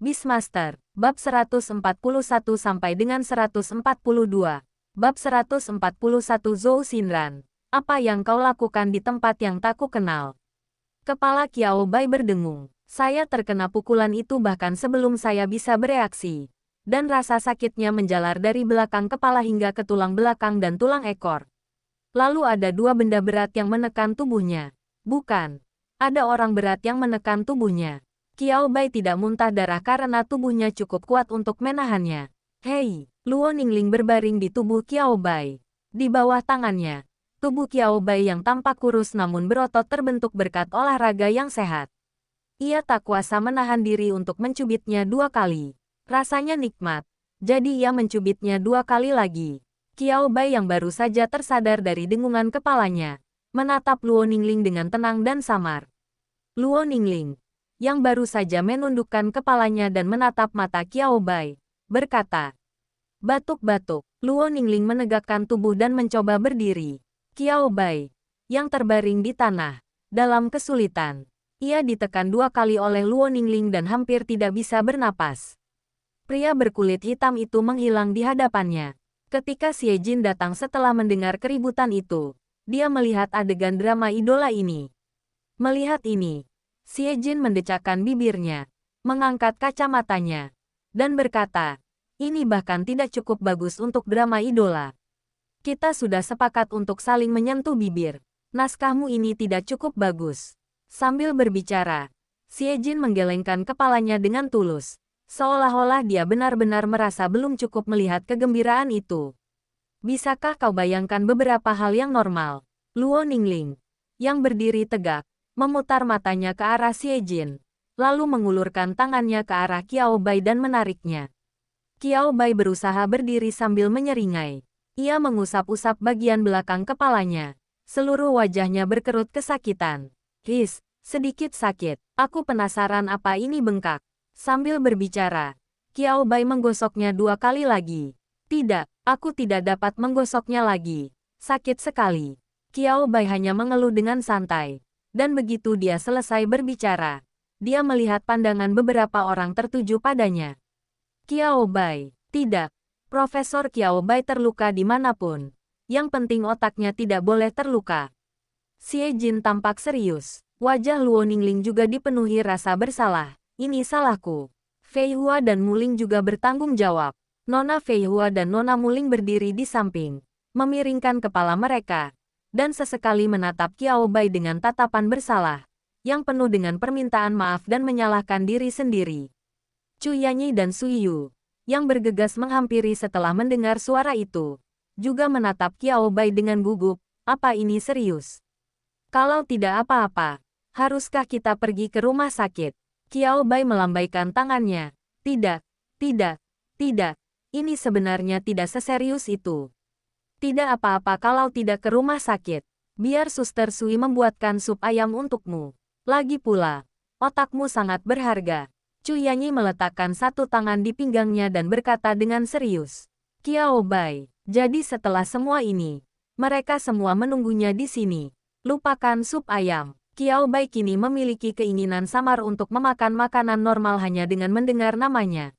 Beastmaster, bab 141 sampai dengan 142. Bab 141 Zhou Xinran. Apa yang kau lakukan di tempat yang tak ku kenal? Kepala Qiao Bai berdengung. Saya terkena pukulan itu bahkan sebelum saya bisa bereaksi. Dan rasa sakitnya menjalar dari belakang kepala hingga ke tulang belakang dan tulang ekor. Lalu ada dua benda berat yang menekan tubuhnya. Bukan. Ada orang berat yang menekan tubuhnya. Qiao Bai tidak muntah darah karena tubuhnya cukup kuat untuk menahannya. Hei, Luo Ningling berbaring di tubuh Qiao Bai. Di bawah tangannya, tubuh Qiao Bai yang tampak kurus namun berotot terbentuk berkat olahraga yang sehat. Ia tak kuasa menahan diri untuk mencubitnya 2 kali. Rasanya nikmat, jadi ia mencubitnya 2 kali lagi. Qiao Bai yang baru saja tersadar dari dengungan kepalanya, menatap Luo Ningling dengan tenang dan samar. Luo Ningling, yang baru saja menundukkan kepalanya dan menatap mata Qiao Bai, berkata, batuk-batuk. Luo Ningling menegakkan tubuh dan mencoba berdiri. Qiao Bai, yang terbaring di tanah, dalam kesulitan. Ia ditekan 2 kali oleh Luo Ningling dan hampir tidak bisa bernapas. Pria berkulit hitam itu menghilang di hadapannya. Ketika Xie Jin datang setelah mendengar keributan itu, dia melihat adegan drama idola ini. Melihat ini, Xie Jin mendecakkan bibirnya, mengangkat kacamatanya, dan berkata, ini bahkan tidak cukup bagus untuk drama idola. Kita sudah sepakat untuk saling menyentuh bibir. Naskahmu ini tidak cukup bagus. Sambil berbicara, Xie Jin menggelengkan kepalanya dengan tulus, seolah-olah dia benar-benar merasa belum cukup melihat kegembiraan itu. Bisakah kau bayangkan beberapa hal yang normal? Luo Ningling, yang berdiri tegak, memutar matanya ke arah Xie Jin, lalu mengulurkan tangannya ke arah Qiao Bai dan menariknya. Qiao Bai berusaha berdiri sambil menyeringai. Ia mengusap-usap bagian belakang kepalanya. Seluruh wajahnya berkerut kesakitan. Sedikit sakit. Aku penasaran apa ini bengkak. Sambil berbicara, Qiao Bai menggosoknya 2 kali lagi. Tidak, aku tidak dapat menggosoknya lagi. Sakit sekali. Qiao Bai hanya mengeluh dengan santai. Dan begitu dia selesai berbicara, dia melihat pandangan beberapa orang tertuju padanya. Qiao Bai, tidak. Profesor Qiao Bai terluka dimanapun. Yang penting otaknya tidak boleh terluka. Xie Jin tampak serius. Wajah Luo Ningling juga dipenuhi rasa bersalah. Ini salahku. Fei Hua dan Muling juga bertanggung jawab. Nona Fei Hua dan Nona Muling berdiri di samping, memiringkan kepala mereka, dan sesekali menatap Qiao Bai dengan tatapan bersalah, yang penuh dengan permintaan maaf dan menyalahkan diri sendiri. Chu Yanyi dan Sui Yu, yang bergegas menghampiri setelah mendengar suara itu, juga menatap Qiao Bai dengan gugup. Apa ini serius? Kalau tidak apa-apa, haruskah kita pergi ke rumah sakit? Qiao Bai melambaikan tangannya. Tidak, tidak, tidak. Ini sebenarnya tidak seserius itu. Tidak apa-apa kalau tidak ke rumah sakit. Biar Suster Sui membuatkan sup ayam untukmu. Lagi pula, otakmu sangat berharga. Chu Yanyi meletakkan satu tangan di pinggangnya dan berkata dengan serius. Qiao Bai, jadi setelah semua ini, mereka semua menunggunya di sini. Lupakan sup ayam. Qiao Bai kini memiliki keinginan samar untuk memakan makanan normal hanya dengan mendengar namanya.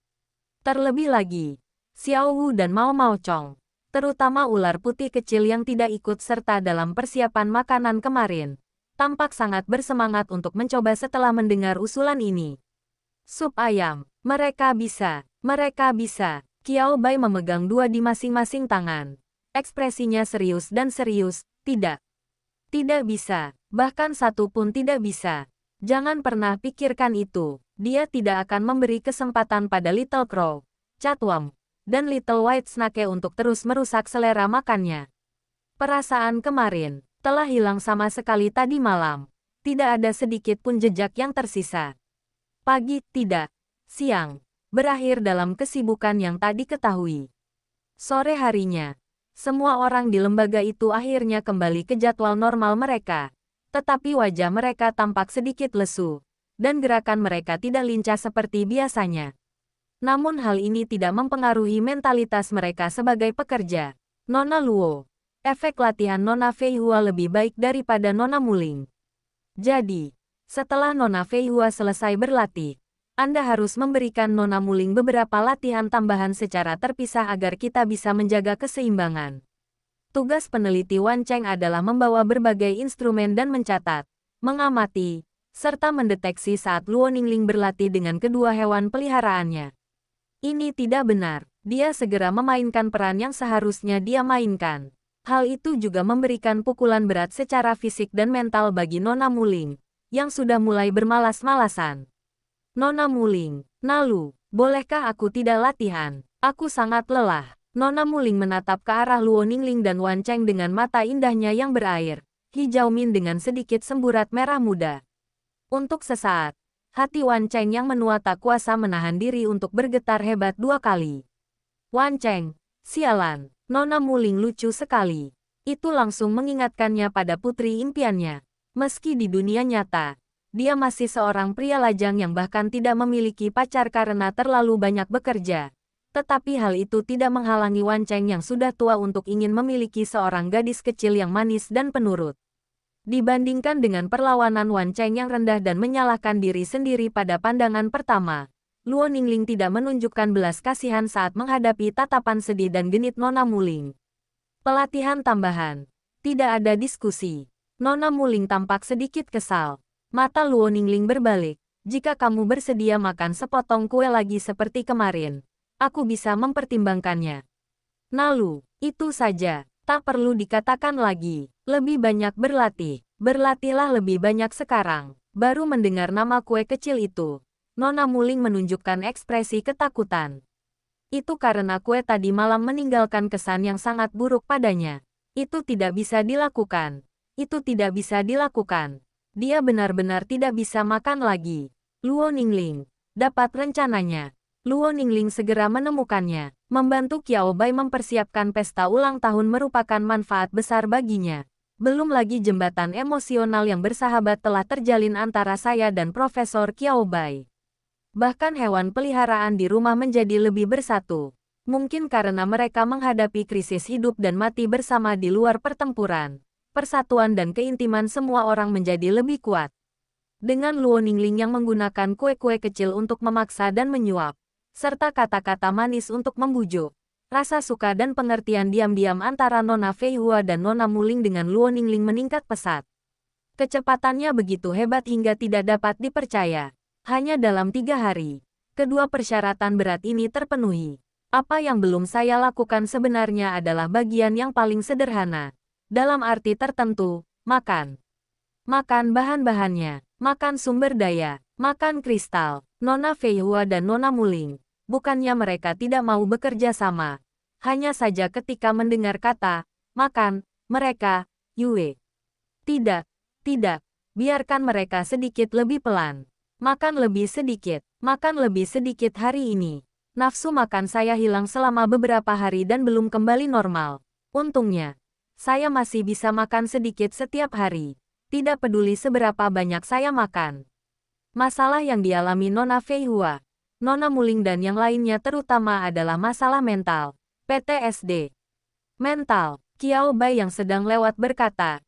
Terlebih lagi, Xiao Wu dan Mao Mao Chong, terutama ular putih kecil yang tidak ikut serta dalam persiapan makanan kemarin, tampak sangat bersemangat untuk mencoba setelah mendengar usulan ini. Sup ayam, mereka bisa, mereka bisa. Qiao Bai memegang 2 di masing-masing tangan. Ekspresinya serius dan serius, tidak. Tidak bisa, bahkan satu pun tidak bisa. Jangan pernah pikirkan itu. Dia tidak akan memberi kesempatan pada Little Crow, Catworm, dan Little White Snake untuk terus merusak selera makannya. Perasaan kemarin telah hilang sama sekali tadi malam. Tidak ada sedikit pun jejak yang tersisa. Pagi, tidak. Siang, berakhir dalam kesibukan yang tadi ketahui. Sore harinya, semua orang di lembaga itu akhirnya kembali ke jadwal normal mereka. Tetapi wajah mereka tampak sedikit lesu, dan gerakan mereka tidak lincah seperti biasanya. Namun hal ini tidak mempengaruhi mentalitas mereka sebagai pekerja. Nona Luo, efek latihan Nona Fei Hua lebih baik daripada Nona Muling. Jadi, setelah Nona Fei Hua selesai berlatih, Anda harus memberikan Nona Muling beberapa latihan tambahan secara terpisah agar kita bisa menjaga keseimbangan. Tugas peneliti Wan Cheng adalah membawa berbagai instrumen dan mencatat, mengamati, serta mendeteksi saat Luo Ningling berlatih dengan kedua hewan peliharaannya. Ini tidak benar. Dia segera memainkan peran yang seharusnya dia mainkan. Hal itu juga memberikan pukulan berat secara fisik dan mental bagi Nona Muling, yang sudah mulai bermalas-malasan. Nona Muling, Nalu, bolehkah aku tidak latihan? Aku sangat lelah. Nona Muling menatap ke arah Luo Ningling dan Wan Cheng dengan mata indahnya yang berair, hijau min dengan sedikit semburat merah muda. Untuk sesaat, hati Wan Cheng yang menua tak kuasa menahan diri untuk bergetar hebat 2 kali. Wan Cheng, sialan, Nona Muling lucu sekali. Itu langsung mengingatkannya pada putri impiannya. Meski di dunia nyata, dia masih seorang pria lajang yang bahkan tidak memiliki pacar karena terlalu banyak bekerja. Tetapi hal itu tidak menghalangi Wan Cheng yang sudah tua untuk ingin memiliki seorang gadis kecil yang manis dan penurut. Dibandingkan dengan perlawanan Wan Cheng yang rendah dan menyalahkan diri sendiri pada pandangan pertama, Luo Ningling tidak menunjukkan belas kasihan saat menghadapi tatapan sedih dan genit Nona Muling. Pelatihan tambahan. Tidak ada diskusi. Nona Muling tampak sedikit kesal. Mata Luo Ningling berbalik. Jika kamu bersedia makan sepotong kue lagi seperti kemarin, aku bisa mempertimbangkannya. Nalu, itu saja. Tak perlu dikatakan lagi. Lebih banyak berlatih. Berlatihlah lebih banyak sekarang. Baru mendengar nama kue kecil itu, Nona Muling menunjukkan ekspresi ketakutan. Itu karena kue tadi malam meninggalkan kesan yang sangat buruk padanya. Itu tidak bisa dilakukan. Itu tidak bisa dilakukan. Dia benar-benar tidak bisa makan lagi. Luo Ningling, dapat rencananya. Luo Ningling segera menemukannya. Membantu Qiao Bai mempersiapkan pesta ulang tahun merupakan manfaat besar baginya. Belum lagi jembatan emosional yang bersahabat telah terjalin antara saya dan Profesor Qiao Bai. Bahkan hewan peliharaan di rumah menjadi lebih bersatu. Mungkin karena mereka menghadapi krisis hidup dan mati bersama di luar pertempuran. Persatuan dan keintiman semua orang menjadi lebih kuat. Dengan Luo Ningling yang menggunakan kue-kue kecil untuk memaksa dan menyuap, serta kata-kata manis untuk membujuk, rasa suka dan pengertian diam-diam antara Nona Fei Hua dan Nona Muling dengan Luo Ningling meningkat pesat. Kecepatannya begitu hebat hingga tidak dapat dipercaya. Hanya dalam 3 hari, kedua persyaratan berat ini terpenuhi. Apa yang belum saya lakukan sebenarnya adalah bagian yang paling sederhana. Dalam arti tertentu, makan. Makan bahan-bahannya, makan sumber daya, makan kristal. Nona Fei Hua dan Nona Muling, bukannya mereka tidak mau bekerja sama. Hanya saja ketika mendengar kata, makan, mereka, Yue. Tidak, biarkan mereka sedikit lebih pelan. Makan lebih sedikit hari ini. Nafsu makan saya hilang selama beberapa hari dan belum kembali normal. Untungnya, saya masih bisa makan sedikit setiap hari. Tidak peduli seberapa banyak saya makan. Masalah yang dialami Nona Fei Hua, Nona Muling dan yang lainnya terutama adalah masalah mental. PTSD. Mental. Qiao Bai yang sedang lewat berkata,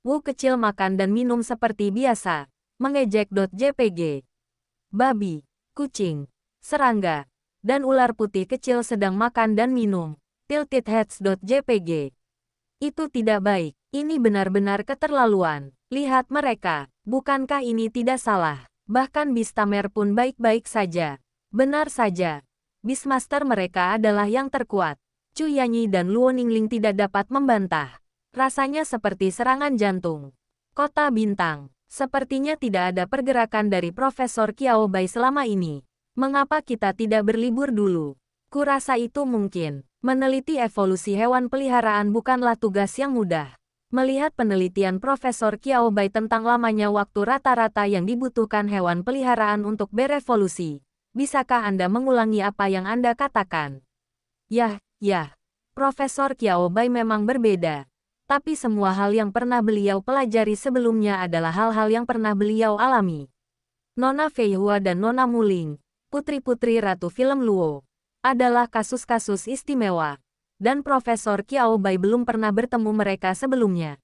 Wu kecil makan dan minum seperti biasa. Mengejek. JPG. Babi, kucing, serangga, dan ular putih kecil sedang makan dan minum. Tilted Heads. JPG. Itu tidak baik. Ini benar-benar keterlaluan. Lihat mereka. Bukankah ini tidak salah? Bahkan Beastamer pun baik-baik saja. Benar saja. Beastmaster mereka adalah yang terkuat. Chu Yanyi dan Luo Ningling tidak dapat membantah. Rasanya seperti serangan jantung. Kota Bintang. Sepertinya tidak ada pergerakan dari Profesor Qiao Bai selama ini. Mengapa kita tidak berlibur dulu? Kurasa itu mungkin. Meneliti evolusi hewan peliharaan bukanlah tugas yang mudah. Melihat penelitian Profesor Qiao Bai tentang lamanya waktu rata-rata yang dibutuhkan hewan peliharaan untuk berevolusi, bisakah Anda mengulangi apa yang Anda katakan? Yah, Profesor Qiao Bai memang berbeda. Tapi semua hal yang pernah beliau pelajari sebelumnya adalah hal-hal yang pernah beliau alami. Nona Fei Hua dan Nona Muling, putri-putri Ratu Film Luo, adalah kasus-kasus istimewa. Dan Profesor Qiao Bai belum pernah bertemu mereka sebelumnya.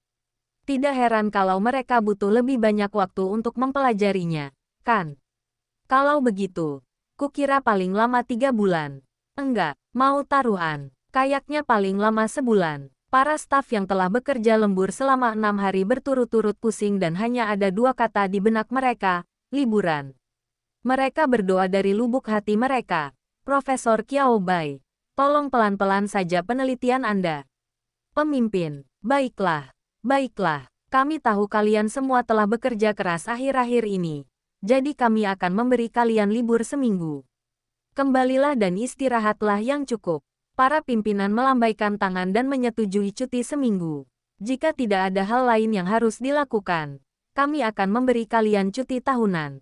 Tidak heran kalau mereka butuh lebih banyak waktu untuk mempelajarinya, kan? Kalau begitu, kukira paling lama 3 bulan. Enggak, mau taruhan. Kayaknya paling lama sebulan. Para staf yang telah bekerja lembur selama 6 hari berturut-turut pusing dan hanya ada 2 kata di benak mereka, liburan. Mereka berdoa dari lubuk hati mereka. Profesor Qiao Bai, tolong pelan-pelan saja penelitian Anda. Pemimpin, baiklah, baiklah. Kami tahu kalian semua telah bekerja keras akhir-akhir ini. Jadi kami akan memberi kalian libur seminggu. Kembalilah dan istirahatlah yang cukup. Para pimpinan melambaikan tangan dan menyetujui cuti seminggu. Jika tidak ada hal lain yang harus dilakukan, kami akan memberi kalian cuti tahunan.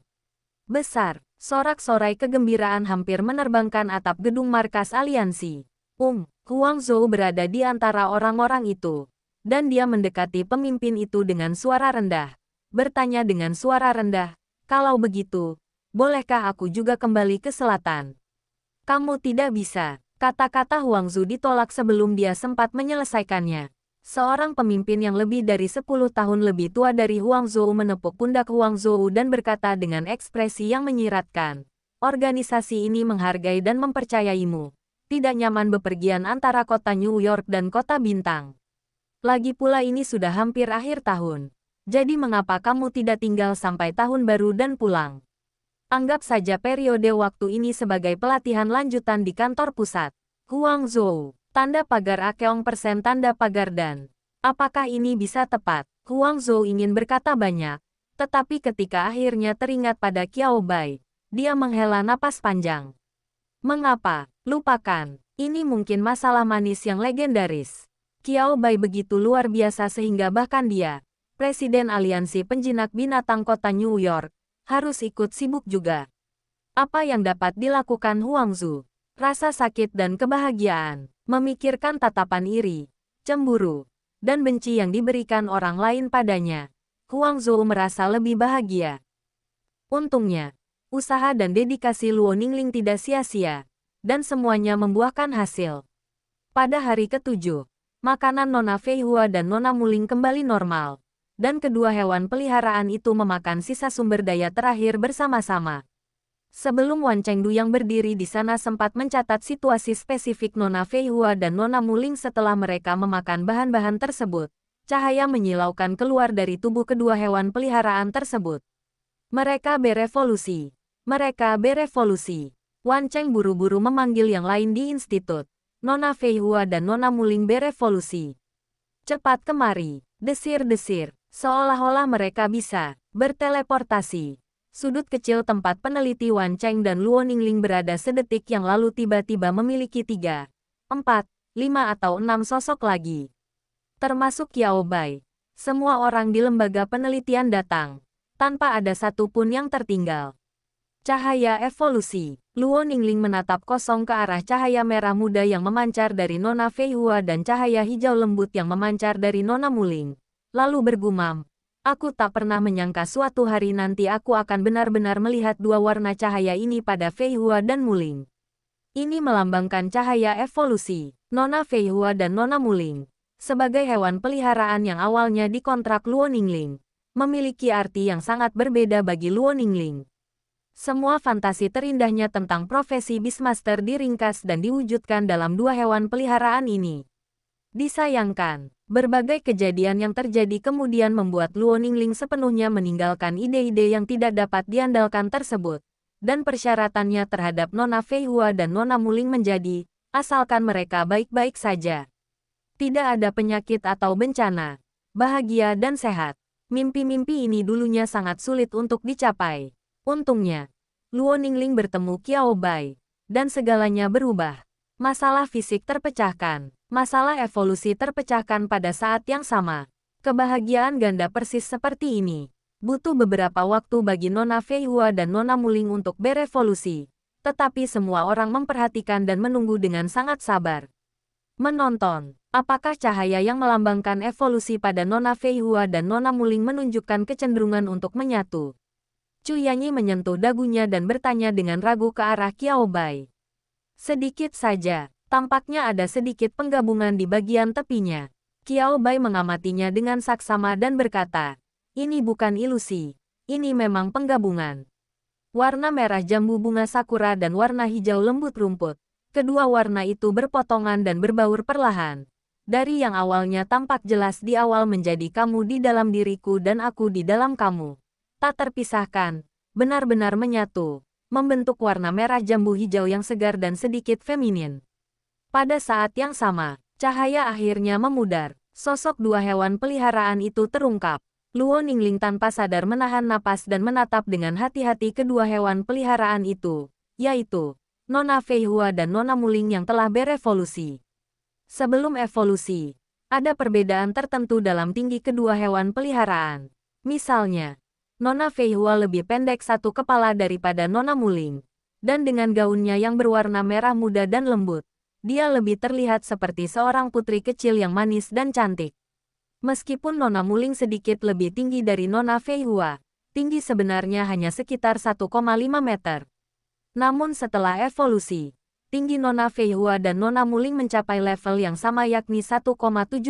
Besar, sorak-sorai kegembiraan hampir menerbangkan atap gedung markas aliansi. Huang Zhou berada di antara orang-orang itu. Dan dia mendekati pemimpin itu dengan suara rendah. Bertanya dengan suara rendah, kalau begitu, bolehkah aku juga kembali ke selatan? Kamu tidak bisa. Kata-kata Huang Zhu ditolak sebelum dia sempat menyelesaikannya. Seorang pemimpin yang lebih dari 10 tahun lebih tua dari Huang Zhou menepuk pundak Huang Zhou dan berkata dengan ekspresi yang menyiratkan, organisasi ini menghargai dan mempercayaimu. Tidak nyaman bepergian antara kota New York dan kota bintang. Lagi pula ini sudah hampir akhir tahun. Jadi mengapa kamu tidak tinggal sampai tahun baru dan pulang? Anggap saja periode waktu ini sebagai pelatihan lanjutan di kantor pusat. Huang Zhou, tanda pagar Akeong persen tanda pagar dan. Apakah ini bisa tepat? Huang Zhou ingin berkata banyak, tetapi ketika akhirnya teringat pada Qiao Bai, dia menghela napas panjang. Mengapa? Lupakan. Ini mungkin masalah manis yang legendaris. Qiao Bai begitu luar biasa sehingga bahkan dia, Presiden Aliansi Penjinak Binatang Kota New York, harus ikut sibuk juga. Apa yang dapat dilakukan Huang Zhu? Rasa sakit dan kebahagiaan, memikirkan tatapan iri, cemburu, dan benci yang diberikan orang lain padanya. Huang Zhou merasa lebih bahagia. Untungnya, usaha dan dedikasi Luo Ningling tidak sia-sia, dan semuanya membuahkan hasil. Pada hari ke-7, makanan Nona Fei Hua dan Nona Muling kembali normal. Dan kedua hewan peliharaan itu memakan sisa sumber daya terakhir bersama-sama. Sebelum Wan Chengdu yang berdiri di sana sempat mencatat situasi spesifik Nona Fei Hua dan Nona Muling setelah mereka memakan bahan-bahan tersebut, cahaya menyilaukan keluar dari tubuh kedua hewan peliharaan tersebut. Mereka berevolusi. Mereka berevolusi. Wan Cheng buru-buru memanggil yang lain di institut. Nona Fei Hua dan Nona Muling berevolusi. Cepat kemari, desir-desir. Seolah-olah mereka bisa berteleportasi. Sudut kecil tempat peneliti Wan Cheng dan Luo Ningling berada sedetik yang lalu tiba-tiba memiliki 3, 4, 5 atau 6 sosok lagi. Termasuk Qiao Bai. Semua orang di lembaga penelitian datang, tanpa ada satupun yang tertinggal. Cahaya evolusi. Luo Ningling menatap kosong ke arah cahaya merah muda yang memancar dari Nona Fei Hua dan cahaya hijau lembut yang memancar dari Nona Muling. Lalu bergumam, aku tak pernah menyangka suatu hari nanti aku akan benar-benar melihat dua warna cahaya ini pada Fei Hua dan Muling. Ini melambangkan cahaya evolusi. Nona Fei Hua dan Nona Muling, sebagai hewan peliharaan yang awalnya dikontrak Luo Ningling, memiliki arti yang sangat berbeda bagi Luo Ningling. Semua fantasi terindahnya tentang profesi Beastmaster diringkas dan diwujudkan dalam dua hewan peliharaan ini. Disayangkan, berbagai kejadian yang terjadi kemudian membuat Luo Ningling sepenuhnya meninggalkan ide-ide yang tidak dapat diandalkan tersebut, dan persyaratannya terhadap Nona Fei Hua dan Nona Muling menjadi, asalkan mereka baik-baik saja. Tidak ada penyakit atau bencana, bahagia dan sehat. Mimpi-mimpi ini dulunya sangat sulit untuk dicapai. Untungnya, Luo Ningling bertemu Qiao Bai, dan segalanya berubah. Masalah fisik terpecahkan. Masalah evolusi terpecahkan pada saat yang sama. Kebahagiaan ganda persis seperti ini. Butuh beberapa waktu bagi Nona Fei Hua dan Nona Muling untuk berevolusi. Tetapi semua orang memperhatikan dan menunggu dengan sangat sabar. Menonton. Apakah cahaya yang melambangkan evolusi pada Nona Fei Hua dan Nona Muling menunjukkan kecenderungan untuk menyatu? Cu Yanyi menyentuh dagunya dan bertanya dengan ragu ke arah Qiao Bai. Sedikit saja. Tampaknya ada sedikit penggabungan di bagian tepinya. Qiao Bai mengamatinya dengan saksama dan berkata, ini bukan ilusi. Ini memang penggabungan. Warna merah jambu bunga sakura dan warna hijau lembut rumput. Kedua warna itu berpotongan dan berbaur perlahan. Dari yang awalnya tampak jelas di awal menjadi kamu di dalam diriku dan aku di dalam kamu. Tak terpisahkan, benar-benar menyatu, membentuk warna merah jambu hijau yang segar dan sedikit feminin. Pada saat yang sama, cahaya akhirnya memudar. Sosok dua hewan peliharaan itu terungkap. Luo Ningling tanpa sadar menahan napas dan menatap dengan hati-hati kedua hewan peliharaan itu, yaitu Nona Fei Hua dan Nona Muling yang telah berevolusi. Sebelum evolusi, ada perbedaan tertentu dalam tinggi kedua hewan peliharaan. Misalnya, Nona Fei Hua lebih pendek satu kepala daripada Nona Muling, dan dengan gaunnya yang berwarna merah muda dan lembut, dia lebih terlihat seperti seorang putri kecil yang manis dan cantik. Meskipun Nona Muling sedikit lebih tinggi dari Nona Fei Hua, tinggi sebenarnya hanya sekitar 1,5 meter. Namun setelah evolusi, tinggi Nona Fei Hua dan Nona Muling mencapai level yang sama yakni 1,7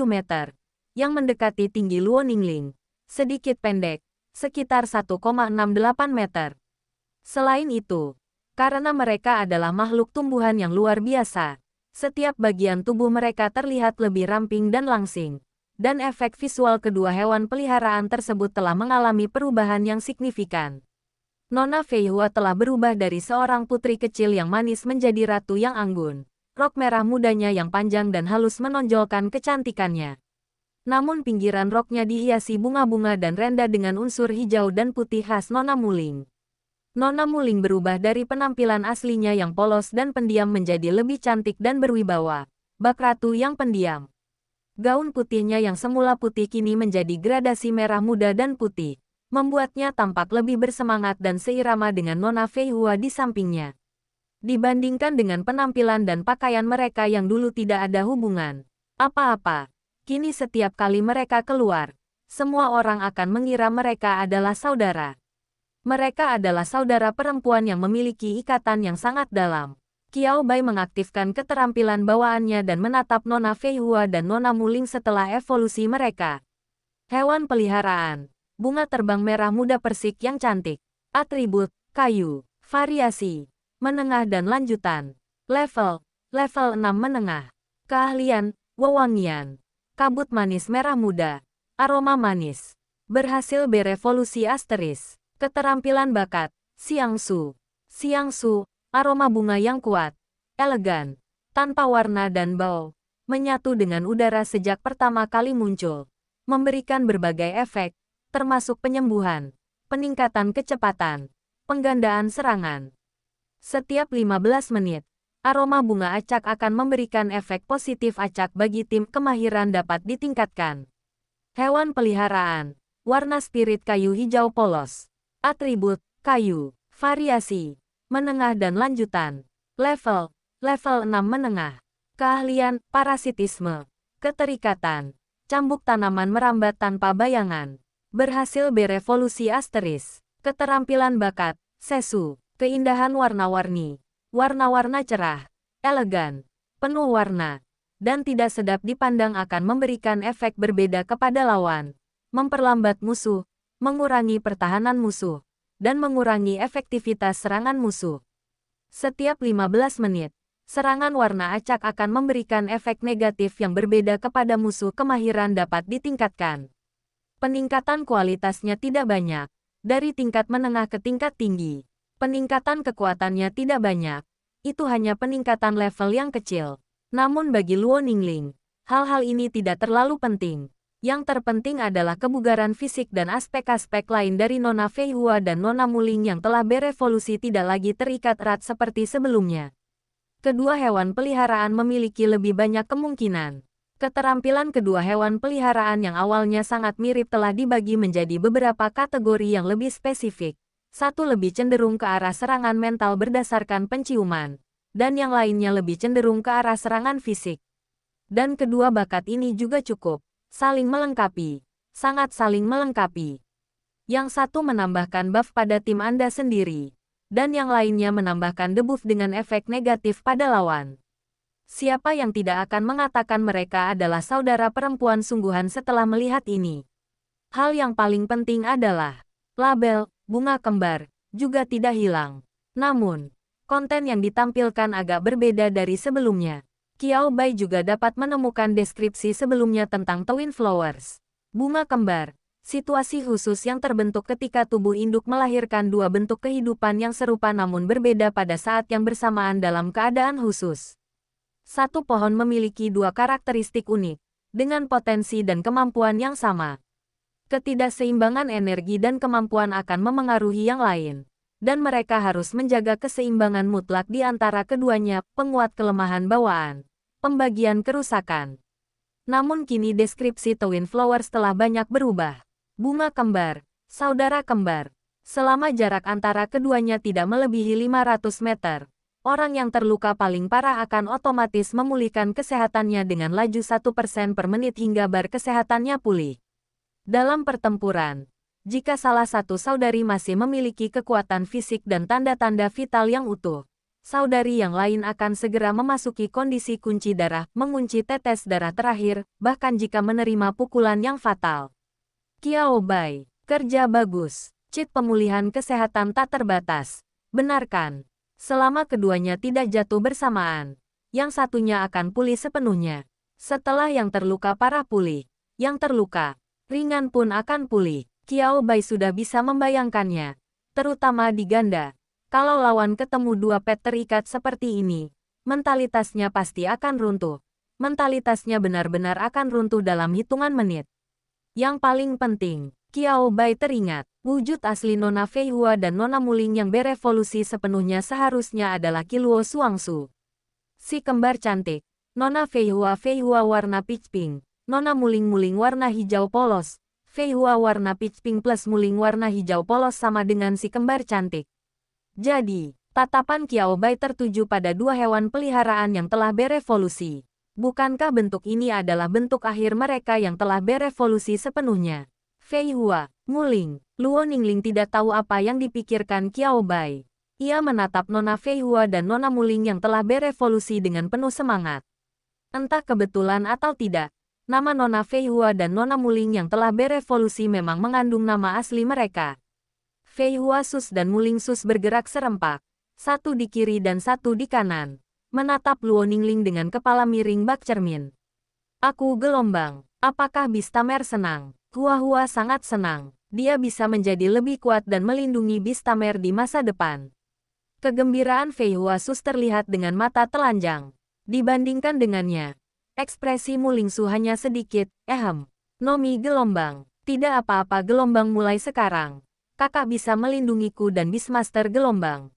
meter, yang mendekati tinggi Luo Ningling, sedikit pendek, sekitar 1,68 meter. Selain itu, karena mereka adalah makhluk tumbuhan yang luar biasa, setiap bagian tubuh mereka terlihat lebih ramping dan langsing. Dan efek visual kedua hewan peliharaan tersebut telah mengalami perubahan yang signifikan. Nona Fei Hua telah berubah dari seorang putri kecil yang manis menjadi ratu yang anggun. Rok merah mudanya yang panjang dan halus menonjolkan kecantikannya. Namun pinggiran roknya dihiasi bunga-bunga dan renda dengan unsur hijau dan putih khas Nona Muling. Nona Muling berubah dari penampilan aslinya yang polos dan pendiam menjadi lebih cantik dan berwibawa. Bak ratu yang pendiam. Gaun putihnya yang semula putih kini menjadi gradasi merah muda dan putih, membuatnya tampak lebih bersemangat dan seirama dengan Nona Fei Hua di sampingnya. Dibandingkan dengan penampilan dan pakaian mereka yang dulu tidak ada hubungan apa-apa, kini setiap kali mereka keluar, semua orang akan mengira mereka adalah saudara. Mereka adalah saudara perempuan yang memiliki ikatan yang sangat dalam. Qiao Bai mengaktifkan keterampilan bawaannya dan menatap Nona Fei Hua dan Nona Muling setelah evolusi mereka. Hewan peliharaan, bunga terbang merah muda persik yang cantik, atribut, kayu, variasi, menengah dan lanjutan, level 6 menengah, keahlian, wewangian, kabut manis merah muda, aroma manis, berhasil berevolusi asteris, keterampilan bakat, Xiangsu, aroma bunga yang kuat, elegan, tanpa warna dan bau, menyatu dengan udara sejak pertama kali muncul, memberikan berbagai efek, termasuk penyembuhan, peningkatan kecepatan, penggandaan serangan. Setiap 15 menit, aroma bunga acak akan memberikan efek positif acak bagi tim kemahiran dapat ditingkatkan. Hewan peliharaan, warna spirit kayu hijau polos, atribut, kayu, variasi, menengah dan lanjutan, level 6 menengah, keahlian, parasitisme, keterikatan, cambuk tanaman merambat tanpa bayangan, berhasil berevolusi asteris, keterampilan bakat, sesu, keindahan warna-warni, warna-warna cerah, elegan, penuh warna, dan tidak sedap dipandang akan memberikan efek berbeda kepada lawan, memperlambat musuh, mengurangi pertahanan musuh, dan mengurangi efektivitas serangan musuh. Setiap 15 menit, serangan warna acak akan memberikan efek negatif yang berbeda kepada musuh kemahiran dapat ditingkatkan. Peningkatan kualitasnya tidak banyak, dari tingkat menengah ke tingkat tinggi. Peningkatan kekuatannya tidak banyak, itu hanya peningkatan level yang kecil. Namun bagi Luo Ningling, hal-hal ini tidak terlalu penting. Yang terpenting adalah kebugaran fisik dan aspek-aspek lain dari Nona Fei Hua dan Nona Muling yang telah berevolusi tidak lagi terikat erat seperti sebelumnya. Kedua hewan peliharaan memiliki lebih banyak kemungkinan. Keterampilan kedua hewan peliharaan yang awalnya sangat mirip telah dibagi menjadi beberapa kategori yang lebih spesifik. Satu lebih cenderung ke arah serangan mental berdasarkan penciuman, dan yang lainnya lebih cenderung ke arah serangan fisik. Dan kedua bakat ini juga cukup saling melengkapi, sangat saling melengkapi. Yang satu menambahkan buff pada tim Anda sendiri, dan yang lainnya menambahkan debuff dengan efek negatif pada lawan. Siapa yang tidak akan mengatakan mereka adalah saudara perempuan sungguhan setelah melihat ini? Hal yang paling penting adalah label bunga kembar juga tidak hilang. Namun, konten yang ditampilkan agak berbeda dari sebelumnya. Qiao Bai juga dapat menemukan deskripsi sebelumnya tentang Twin Flowers, bunga kembar, situasi khusus yang terbentuk ketika tubuh induk melahirkan dua bentuk kehidupan yang serupa namun berbeda pada saat yang bersamaan dalam keadaan khusus. Satu pohon memiliki dua karakteristik unik, dengan potensi dan kemampuan yang sama. Ketidakseimbangan energi dan kemampuan akan memengaruhi yang lain, dan mereka harus menjaga keseimbangan mutlak di antara keduanya, penguat kelemahan bawaan, pembagian kerusakan. Namun kini deskripsi Twin Flowers telah banyak berubah. Bunga kembar, saudara kembar. Selama jarak antara keduanya tidak melebihi 500 meter, orang yang terluka paling parah akan otomatis memulihkan kesehatannya dengan laju 1% per menit hingga bar kesehatannya pulih. Dalam pertempuran, jika salah satu saudari masih memiliki kekuatan fisik dan tanda-tanda vital yang utuh, saudari yang lain akan segera memasuki kondisi kunci darah, mengunci tetes darah terakhir, bahkan jika menerima pukulan yang fatal. Qiao Bai, kerja bagus. Cheat pemulihan kesehatan tak terbatas. Benarkan, selama keduanya tidak jatuh bersamaan, yang satunya akan pulih sepenuhnya. Setelah yang terluka parah pulih, yang terluka ringan pun akan pulih. Qiao Bai sudah bisa membayangkannya, terutama di ganda. Kalau lawan ketemu dua pet terikat seperti ini, mentalitasnya pasti akan runtuh. Mentalitasnya benar-benar akan runtuh dalam hitungan menit. Yang paling penting, Qiao Bai teringat, wujud asli Nona Feihua dan Nona Muling yang berevolusi sepenuhnya seharusnya adalah Qiluo Suangsu. Si kembar cantik, Nona Feihua warna peach pink, Nona Muling warna hijau polos. Feihua warna peach pink plus Muling warna hijau polos sama dengan si kembar cantik. Jadi, tatapan Qiao Bai tertuju pada dua hewan peliharaan yang telah berevolusi. Bukankah bentuk ini adalah bentuk akhir mereka yang telah berevolusi sepenuhnya? Feihua, Muling, Luo Ningling tidak tahu apa yang dipikirkan Qiao Bai. Ia menatap Nona Feihua dan Nona Muling yang telah berevolusi dengan penuh semangat. Entah kebetulan atau tidak, nama Nona Feihua dan Nona Muling yang telah berevolusi memang mengandung nama asli mereka. Feihua Sus dan Muling Sus bergerak serempak, satu di kiri dan satu di kanan, menatap Luo Ningling dengan kepala miring bak cermin. Aku gelombang, apakah Bistamer senang? Hua sangat senang, dia bisa menjadi lebih kuat dan melindungi Bistamer di masa depan. Kegembiraan Feihua Sus terlihat dengan mata telanjang. Dibandingkan dengannya, ekspresi Mulingsu hanya sedikit, Nomi gelombang. Tidak apa-apa gelombang mulai sekarang. Kakak bisa melindungiku dan Beastmaster gelombang.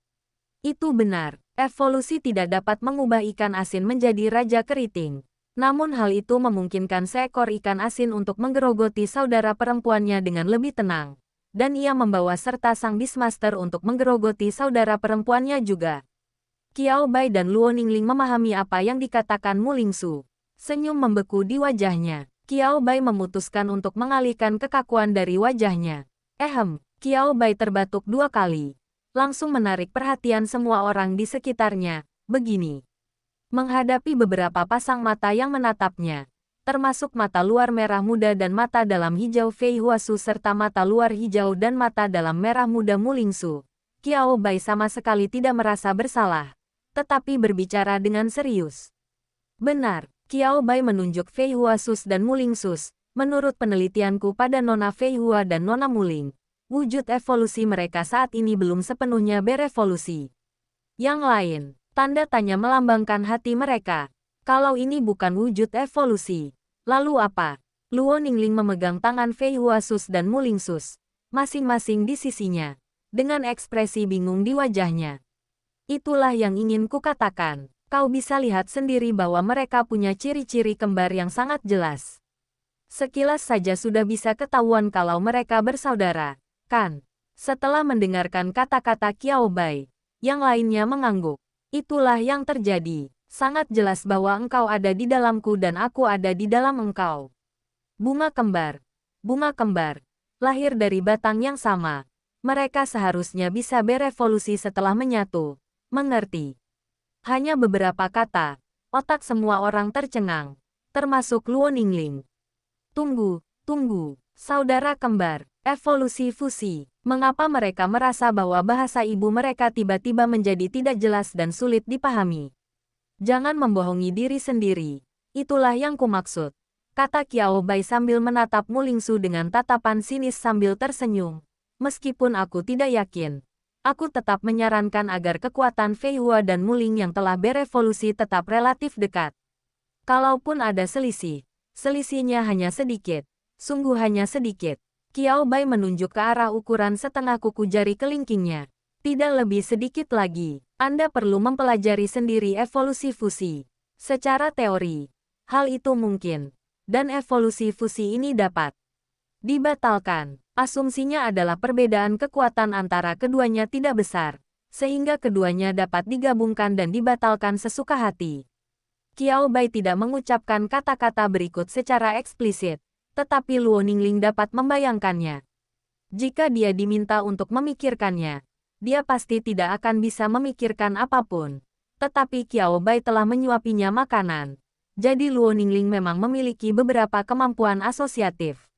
Itu benar, evolusi tidak dapat mengubah ikan asin menjadi raja keriting. Namun hal itu memungkinkan seekor ikan asin untuk menggerogoti saudara perempuannya dengan lebih tenang. Dan ia membawa serta sang Beastmaster untuk menggerogoti saudara perempuannya juga. Qiao Bai dan Luo Ningling memahami apa yang dikatakan Mulingsu. Senyum membeku di wajahnya. Qiao Bai memutuskan untuk mengalihkan kekakuan dari wajahnya. Qiao Bai terbatuk 2 kali. Langsung menarik perhatian semua orang di sekitarnya. Begini. Menghadapi beberapa pasang mata yang menatapnya, termasuk mata luar merah muda dan mata dalam hijau Feihua Sus serta mata luar hijau dan mata dalam merah muda Mulingsu, Qiao Bai sama sekali tidak merasa bersalah, tetapi berbicara dengan serius. Benar, Qiao Bai menunjuk Feihua Sus dan Muling Sus. Menurut penelitianku pada Nona Feihua dan Nona Muling, wujud evolusi mereka saat ini belum sepenuhnya berevolusi. Yang lain, tanda tanya melambangkan hati mereka. Kalau ini bukan wujud evolusi, lalu apa? Luo Ningling memegang tangan Feihua Sus dan Muling Sus, masing-masing di sisinya, dengan ekspresi bingung di wajahnya. Itulah yang ingin kukatakan. Kau bisa lihat sendiri bahwa mereka punya ciri-ciri kembar yang sangat jelas. Sekilas saja sudah bisa ketahuan kalau mereka bersaudara, kan? Setelah mendengarkan kata-kata Qiao Bai, yang lainnya mengangguk. Itulah yang terjadi. Sangat jelas bahwa engkau ada di dalamku dan aku ada di dalam engkau. Bunga kembar, lahir dari batang yang sama. Mereka seharusnya bisa berevolusi setelah menyatu. Mengerti? Hanya beberapa kata, otak semua orang tercengang, termasuk Luo Ningling. Tunggu, saudara kembar, evolusi fusi. Mengapa mereka merasa bahwa bahasa ibu mereka tiba-tiba menjadi tidak jelas dan sulit dipahami? Jangan membohongi diri sendiri. Itulah yang kumaksud, kata Qiao Bai sambil menatap Mu Lingsu dengan tatapan sinis sambil tersenyum. Meskipun aku tidak yakin, aku tetap menyarankan agar kekuatan Fei Hua dan Mu Ling yang telah berevolusi tetap relatif dekat. Kalaupun ada selisih, selisihnya hanya sedikit, sungguh hanya sedikit. Qiao Bai menunjuk ke arah ukuran setengah kuku jari kelingkingnya. Tidak lebih sedikit lagi. Anda perlu mempelajari sendiri evolusi fusi. Secara teori, hal itu mungkin. Dan evolusi fusi ini dapat dibatalkan. Asumsinya adalah perbedaan kekuatan antara keduanya tidak besar, sehingga keduanya dapat digabungkan dan dibatalkan sesuka hati. Qiao Bai tidak mengucapkan kata-kata berikut secara eksplisit, tetapi Luo Ningling dapat membayangkannya. Jika dia diminta untuk memikirkannya, dia pasti tidak akan bisa memikirkan apapun. Tetapi Qiao Bai telah menyuapinya makanan. Jadi Luo Ningling memang memiliki beberapa kemampuan asosiatif.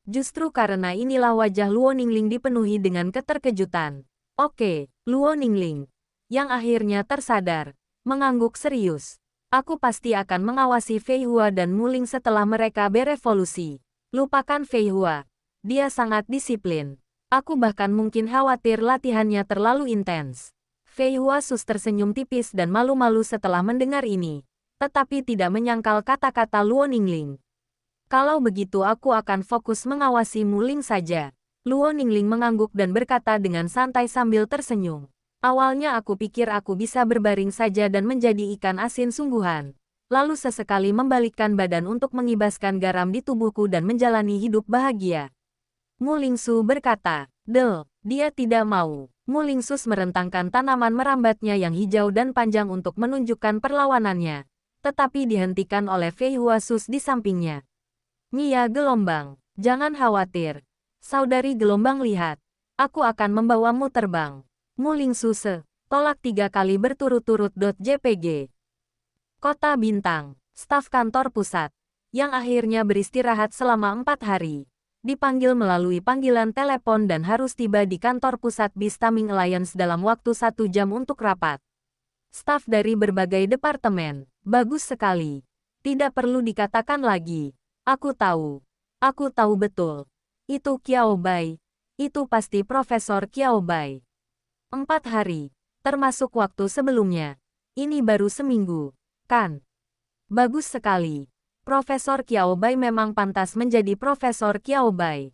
Justru karena inilah wajah Luo Ningling dipenuhi dengan keterkejutan. Oke, Luo Ningling, yang akhirnya tersadar, mengangguk serius. Aku pasti akan mengawasi Fei Hua dan Mu Ling setelah mereka berevolusi. Lupakan Fei Hua. Dia sangat disiplin. Aku bahkan mungkin khawatir latihannya terlalu intens. Fei Hua Sus tersenyum tipis dan malu-malu setelah mendengar ini, tetapi tidak menyangkal kata-kata Luo Ningling. Kalau begitu aku akan fokus mengawasi Mu Ling saja. Luo Ningling mengangguk dan berkata dengan santai sambil tersenyum. Awalnya aku pikir aku bisa berbaring saja dan menjadi ikan asin sungguhan. Lalu sesekali membalikkan badan untuk mengibaskan garam di tubuhku dan menjalani hidup bahagia. Mu Lingsu berkata, dia tidak mau. Mu Lingsus merentangkan tanaman merambatnya yang hijau dan panjang untuk menunjukkan perlawanannya, tetapi dihentikan oleh Fei Hua Sus di sampingnya. Nyia Gelombang, jangan khawatir. Saudari Gelombang lihat, aku akan membawamu terbang. Mu Lingsu tolak 3 kali berturut-turut. JPG. Kota Bintang, staf kantor pusat, yang akhirnya beristirahat selama 4 hari, dipanggil melalui panggilan telepon dan harus tiba di kantor pusat Bistaming Alliance dalam waktu 1 jam untuk rapat. Staf dari berbagai departemen, bagus sekali. Tidak perlu dikatakan lagi. Aku tahu betul. Itu Qiao Bai. Itu pasti Profesor Qiao Bai. 4 hari, termasuk waktu sebelumnya. Ini baru seminggu, kan? Bagus sekali. Profesor Qiao Bai memang pantas menjadi Profesor Qiao Bai.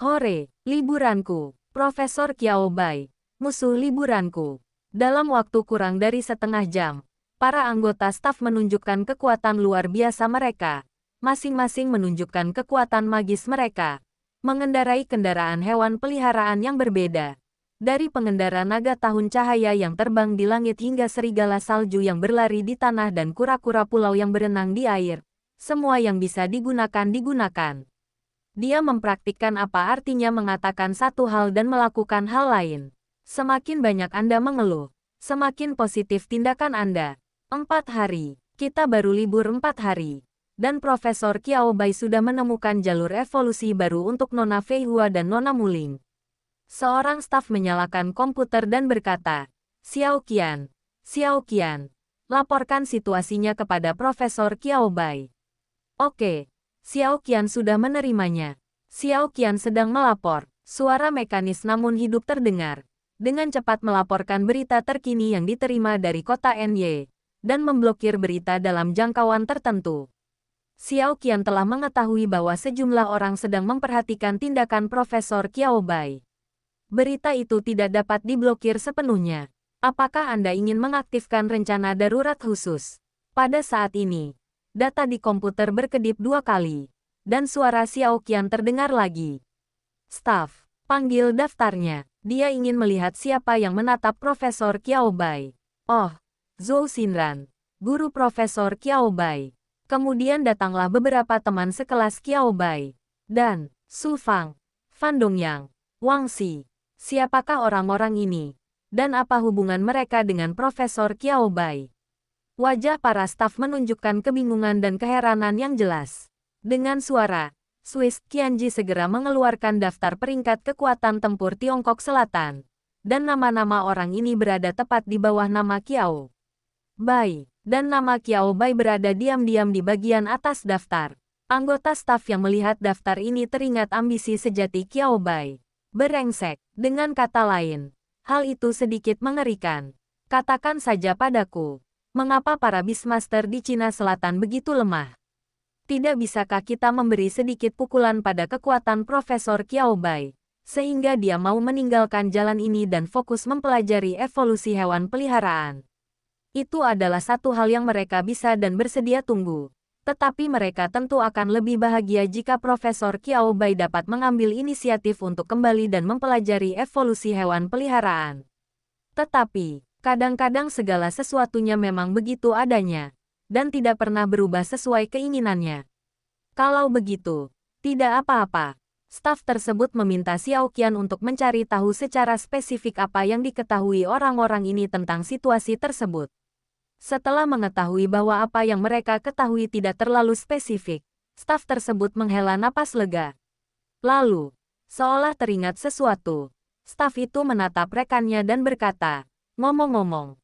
Hore, liburanku. Profesor Qiao Bai, musuh liburanku. Dalam waktu kurang dari setengah jam, para anggota staf menunjukkan kekuatan luar biasa mereka. Masing-masing menunjukkan kekuatan magis mereka. Mengendarai kendaraan hewan peliharaan yang berbeda. Dari pengendara naga tahun cahaya yang terbang di langit hingga serigala salju yang berlari di tanah dan kura-kura pulau yang berenang di air. Semua yang bisa digunakan. Dia mempraktikkan apa artinya mengatakan satu hal dan melakukan hal lain. Semakin banyak Anda mengeluh, semakin positif tindakan Anda. 4 hari, kita baru libur 4 hari. Dan Profesor Qiao Bai sudah menemukan jalur evolusi baru untuk Nona Fei Hua dan Nona Mu Ling. Seorang staf menyalakan komputer dan berkata, Xiao Qian, laporkan situasinya kepada Profesor Qiao Bai. Oke, Xiao Qian sudah menerimanya. Xiao Qian sedang melapor. Suara mekanis namun hidup terdengar. Dengan cepat melaporkan berita terkini yang diterima dari kota NY, dan memblokir berita dalam jangkauan tertentu. Xiao Qian telah mengetahui bahwa sejumlah orang sedang memperhatikan tindakan Profesor Qiao Bai. Berita itu tidak dapat diblokir sepenuhnya. Apakah Anda ingin mengaktifkan rencana darurat khusus? Pada saat ini, data di komputer berkedip 2 kali, dan suara Xiao Qian terdengar lagi. Staf, panggil daftarnya. Dia ingin melihat siapa yang menatap Profesor Qiao Bai. Oh, Zhou Xinran, guru Profesor Qiao Bai. Kemudian datanglah beberapa teman sekelas Qiao Bai. Dan, Su Fang, Fan Dongyang, Wang Xi. Siapakah orang-orang ini? Dan apa hubungan mereka dengan Profesor Qiao Bai? Wajah para staf menunjukkan kebingungan dan keheranan yang jelas. Dengan suara Swiss, Qianji segera mengeluarkan daftar peringkat kekuatan tempur Tiongkok Selatan. Dan nama-nama orang ini berada tepat di bawah nama Qiao Bai. Dan nama Qiao Bai berada diam-diam di bagian atas daftar. Anggota staf yang melihat daftar ini teringat ambisi sejati Qiao Bai. Berengsek. Dengan kata lain, hal itu sedikit mengerikan. Katakan saja padaku, mengapa para Beastmaster di Cina Selatan begitu lemah? Tidak bisakah kita memberi sedikit pukulan pada kekuatan Profesor Qiao Bai, sehingga dia mau meninggalkan jalan ini dan fokus mempelajari evolusi hewan peliharaan? Itu adalah satu hal yang mereka bisa dan bersedia tunggu. Tetapi mereka tentu akan lebih bahagia jika Profesor Qiao Bai dapat mengambil inisiatif untuk kembali dan mempelajari evolusi hewan peliharaan. Tetapi, kadang-kadang segala sesuatunya memang begitu adanya, dan tidak pernah berubah sesuai keinginannya. Kalau begitu, tidak apa-apa. Staf tersebut meminta Xiao Qian untuk mencari tahu secara spesifik apa yang diketahui orang-orang ini tentang situasi tersebut. Setelah mengetahui bahwa apa yang mereka ketahui tidak terlalu spesifik, staf tersebut menghela napas lega. Lalu, seolah teringat sesuatu, staf itu menatap rekannya dan berkata, "Ngomong-ngomong,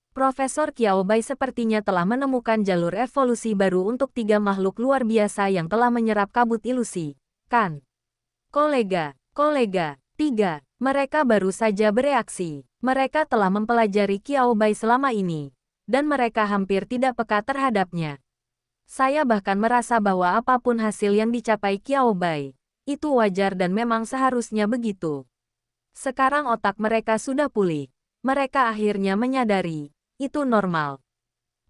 Profesor Qiao Bai sepertinya telah menemukan jalur evolusi baru untuk 3 makhluk luar biasa yang telah menyerap kabut ilusi, kan?" Kolega, 3. Mereka baru saja bereaksi. Mereka telah mempelajari Qiao Bai selama ini, dan mereka hampir tidak peka terhadapnya. Saya bahkan merasa bahwa apapun hasil yang dicapai Qiao Bai, itu wajar dan memang seharusnya begitu. Sekarang otak mereka sudah pulih. Mereka akhirnya menyadari, itu normal.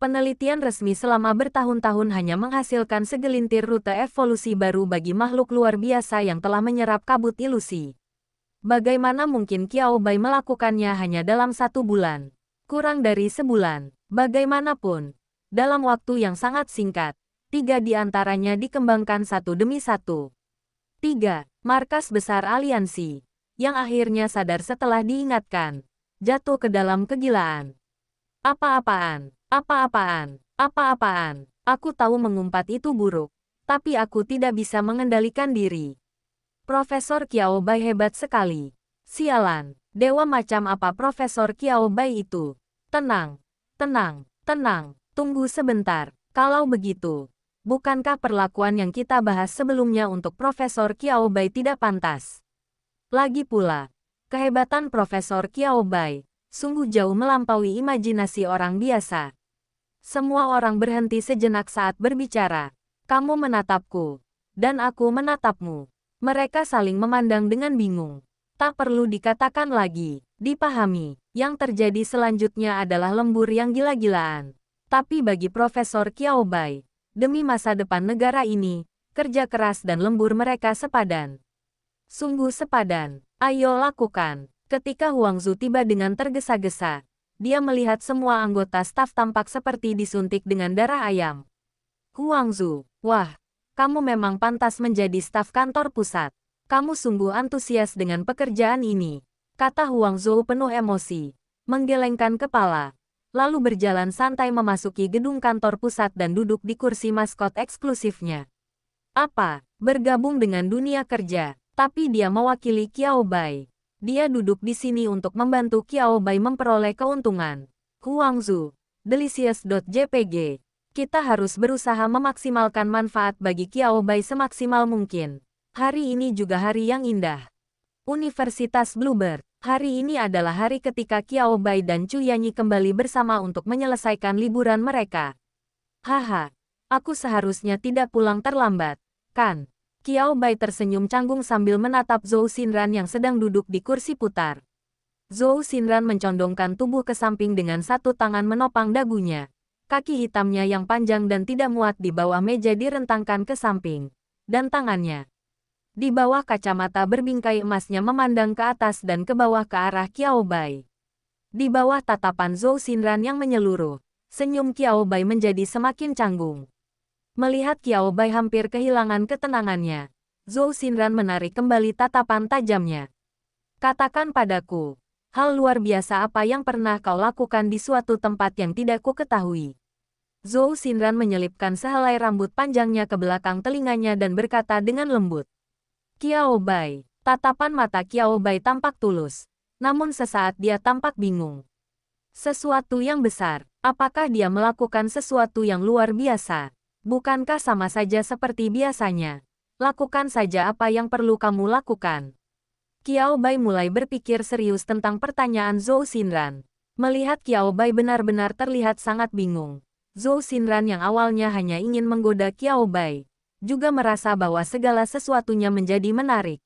Penelitian resmi selama bertahun-tahun hanya menghasilkan segelintir rute evolusi baru bagi makhluk luar biasa yang telah menyerap kabut ilusi. Bagaimana mungkin Qiao Bai melakukannya hanya dalam 1 bulan? Kurang dari sebulan. Bagaimanapun, dalam waktu yang sangat singkat, 3 di antaranya dikembangkan satu demi satu. 3. Markas besar aliansi, yang akhirnya sadar setelah diingatkan, jatuh ke dalam kegilaan. Apa-apaan? Aku tahu mengumpat itu buruk, tapi aku tidak bisa mengendalikan diri. Profesor Qiao Bai hebat sekali. Sialan, dewa macam apa Profesor Qiao Bai itu? Tenang, tunggu sebentar. Kalau begitu, bukankah perlakuan yang kita bahas sebelumnya untuk Profesor Qiao Bai tidak pantas? Lagi pula, kehebatan Profesor Qiao Bai sungguh jauh melampaui imajinasi orang biasa. Semua orang berhenti sejenak saat berbicara. Kamu menatapku, dan aku menatapmu. Mereka saling memandang dengan bingung. Tak perlu dikatakan lagi, dipahami. Yang terjadi selanjutnya adalah lembur yang gila-gilaan. Tapi bagi Profesor Qiao Bai, demi masa depan negara ini, kerja keras dan lembur mereka sepadan. Sungguh sepadan. Ayo lakukan. Ketika Huangzu tiba dengan tergesa-gesa, dia melihat semua anggota staf tampak seperti disuntik dengan darah ayam. Huangzu, wah, kamu memang pantas menjadi staf kantor pusat. Kamu sungguh antusias dengan pekerjaan ini, kata Huangzu penuh emosi, menggelengkan kepala, lalu berjalan santai memasuki gedung kantor pusat dan duduk di kursi maskot eksklusifnya. Apa? Bergabung dengan dunia kerja, tapi dia mewakili Qiao Bai. Dia duduk di sini untuk membantu Qiao Bai memperoleh keuntungan. Huangzu, delicious.jpg. Kita harus berusaha memaksimalkan manfaat bagi Qiao Bai semaksimal mungkin. Hari ini juga hari yang indah. Universitas Bluebird. Hari ini adalah hari ketika Qiao Bai dan Chu Yanyi kembali bersama untuk menyelesaikan liburan mereka. Haha, aku seharusnya tidak pulang terlambat, kan? Qiao Bai tersenyum canggung sambil menatap Zhou Xinran yang sedang duduk di kursi putar. Zhou Xinran mencondongkan tubuh ke samping dengan satu tangan menopang dagunya. Kaki hitamnya yang panjang dan tidak muat di bawah meja direntangkan ke samping. Dan tangannya di bawah kacamata berbingkai emasnya memandang ke atas dan ke bawah ke arah Qiao Bai. Di bawah tatapan Zhou Xinran yang menyeluruh, senyum Qiao Bai menjadi semakin canggung. Melihat Qiao Bai hampir kehilangan ketenangannya, Zhou Xinran menarik kembali tatapan tajamnya. Katakan padaku, hal luar biasa apa yang pernah kau lakukan di suatu tempat yang tidak ku ketahui? Zhou Xinran menyelipkan sehelai rambut panjangnya ke belakang telinganya dan berkata dengan lembut. Qiao Bai. Tatapan mata Qiao Bai tampak tulus. Namun sesaat dia tampak bingung. Sesuatu yang besar. Apakah dia melakukan sesuatu yang luar biasa? Bukankah sama saja seperti biasanya? Lakukan saja apa yang perlu kamu lakukan. Qiao Bai mulai berpikir serius tentang pertanyaan Zhou Xinran. Melihat Qiao Bai benar-benar terlihat sangat bingung. Zhou Xinran yang awalnya hanya ingin menggoda Qiao Bai, juga merasa bahwa segala sesuatunya menjadi menarik.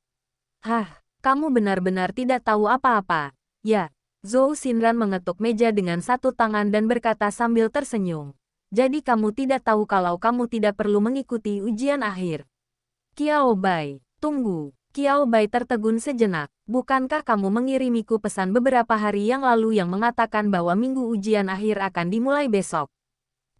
Hah, kamu benar-benar tidak tahu apa-apa. Ya, Zhou Xinran mengetuk meja dengan satu tangan dan berkata sambil tersenyum. Jadi kamu tidak tahu kalau kamu tidak perlu mengikuti ujian akhir. Qiao Bai, tunggu. Qiao Bai tertegun sejenak. Bukankah kamu mengirimiku pesan beberapa hari yang lalu yang mengatakan bahwa minggu ujian akhir akan dimulai besok?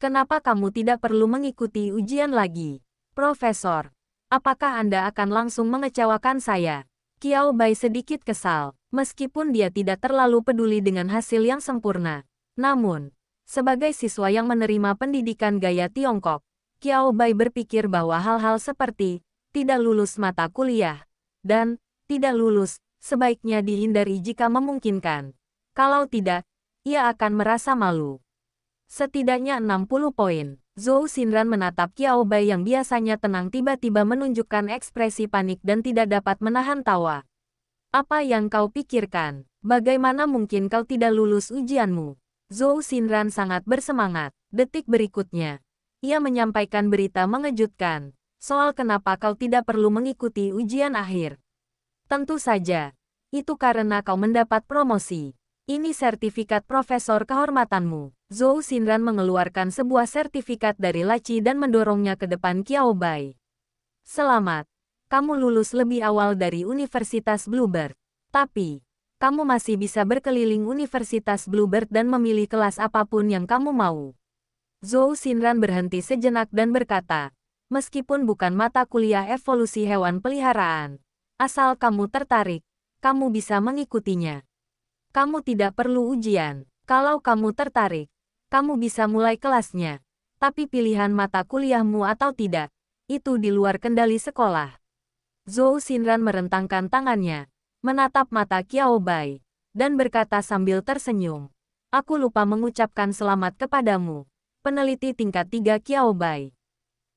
Kenapa kamu tidak perlu mengikuti ujian lagi? Profesor, apakah Anda akan langsung mengecewakan saya? Qiao Bai sedikit kesal, meskipun dia tidak terlalu peduli dengan hasil yang sempurna. Namun, sebagai siswa yang menerima pendidikan gaya Tiongkok, Qiao Bai berpikir bahwa hal-hal seperti tidak lulus mata kuliah dan tidak lulus sebaiknya dihindari jika memungkinkan. Kalau tidak, ia akan merasa malu. Setidaknya 60 poin. Zhou Xinran menatap Qiao Bai yang biasanya tenang tiba-tiba menunjukkan ekspresi panik dan tidak dapat menahan tawa. Apa yang kau pikirkan? Bagaimana mungkin kau tidak lulus ujianmu? Zhou Xinran sangat bersemangat. Detik berikutnya, ia menyampaikan berita mengejutkan soal kenapa kau tidak perlu mengikuti ujian akhir. Tentu saja, itu karena kau mendapat promosi. Ini sertifikat profesor kehormatanmu. Zhou Xinran mengeluarkan sebuah sertifikat dari laci dan mendorongnya ke depan Qiao Bai. Selamat, kamu lulus lebih awal dari Universitas Bluebird. Tapi, kamu masih bisa berkeliling Universitas Bluebird dan memilih kelas apapun yang kamu mau. Zhou Xinran berhenti sejenak dan berkata, meskipun bukan mata kuliah evolusi hewan peliharaan, asal kamu tertarik, kamu bisa mengikutinya. Kamu tidak perlu ujian. Kalau kamu tertarik, kamu bisa mulai kelasnya. Tapi pilihan mata kuliahmu atau tidak, itu di luar kendali sekolah. Zhou Xinran merentangkan tangannya, menatap mata Qiao Bai, dan berkata sambil tersenyum. Aku lupa mengucapkan selamat kepadamu, peneliti tingkat 3 Qiao Bai.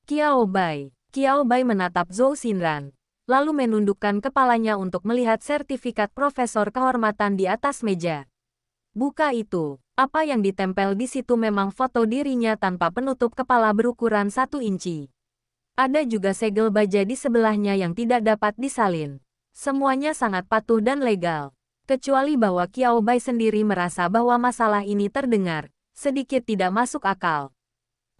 Qiao Bai. Qiao Bai menatap Zhou Xinran, lalu menundukkan kepalanya untuk melihat sertifikat profesor kehormatan di atas meja. Buka itu. Apa yang ditempel di situ memang foto dirinya tanpa penutup kepala berukuran 1 inci. Ada juga segel baja di sebelahnya yang tidak dapat disalin. Semuanya sangat patuh dan legal. Kecuali bahwa Qiao Bai sendiri merasa bahwa masalah ini terdengar sedikit tidak masuk akal.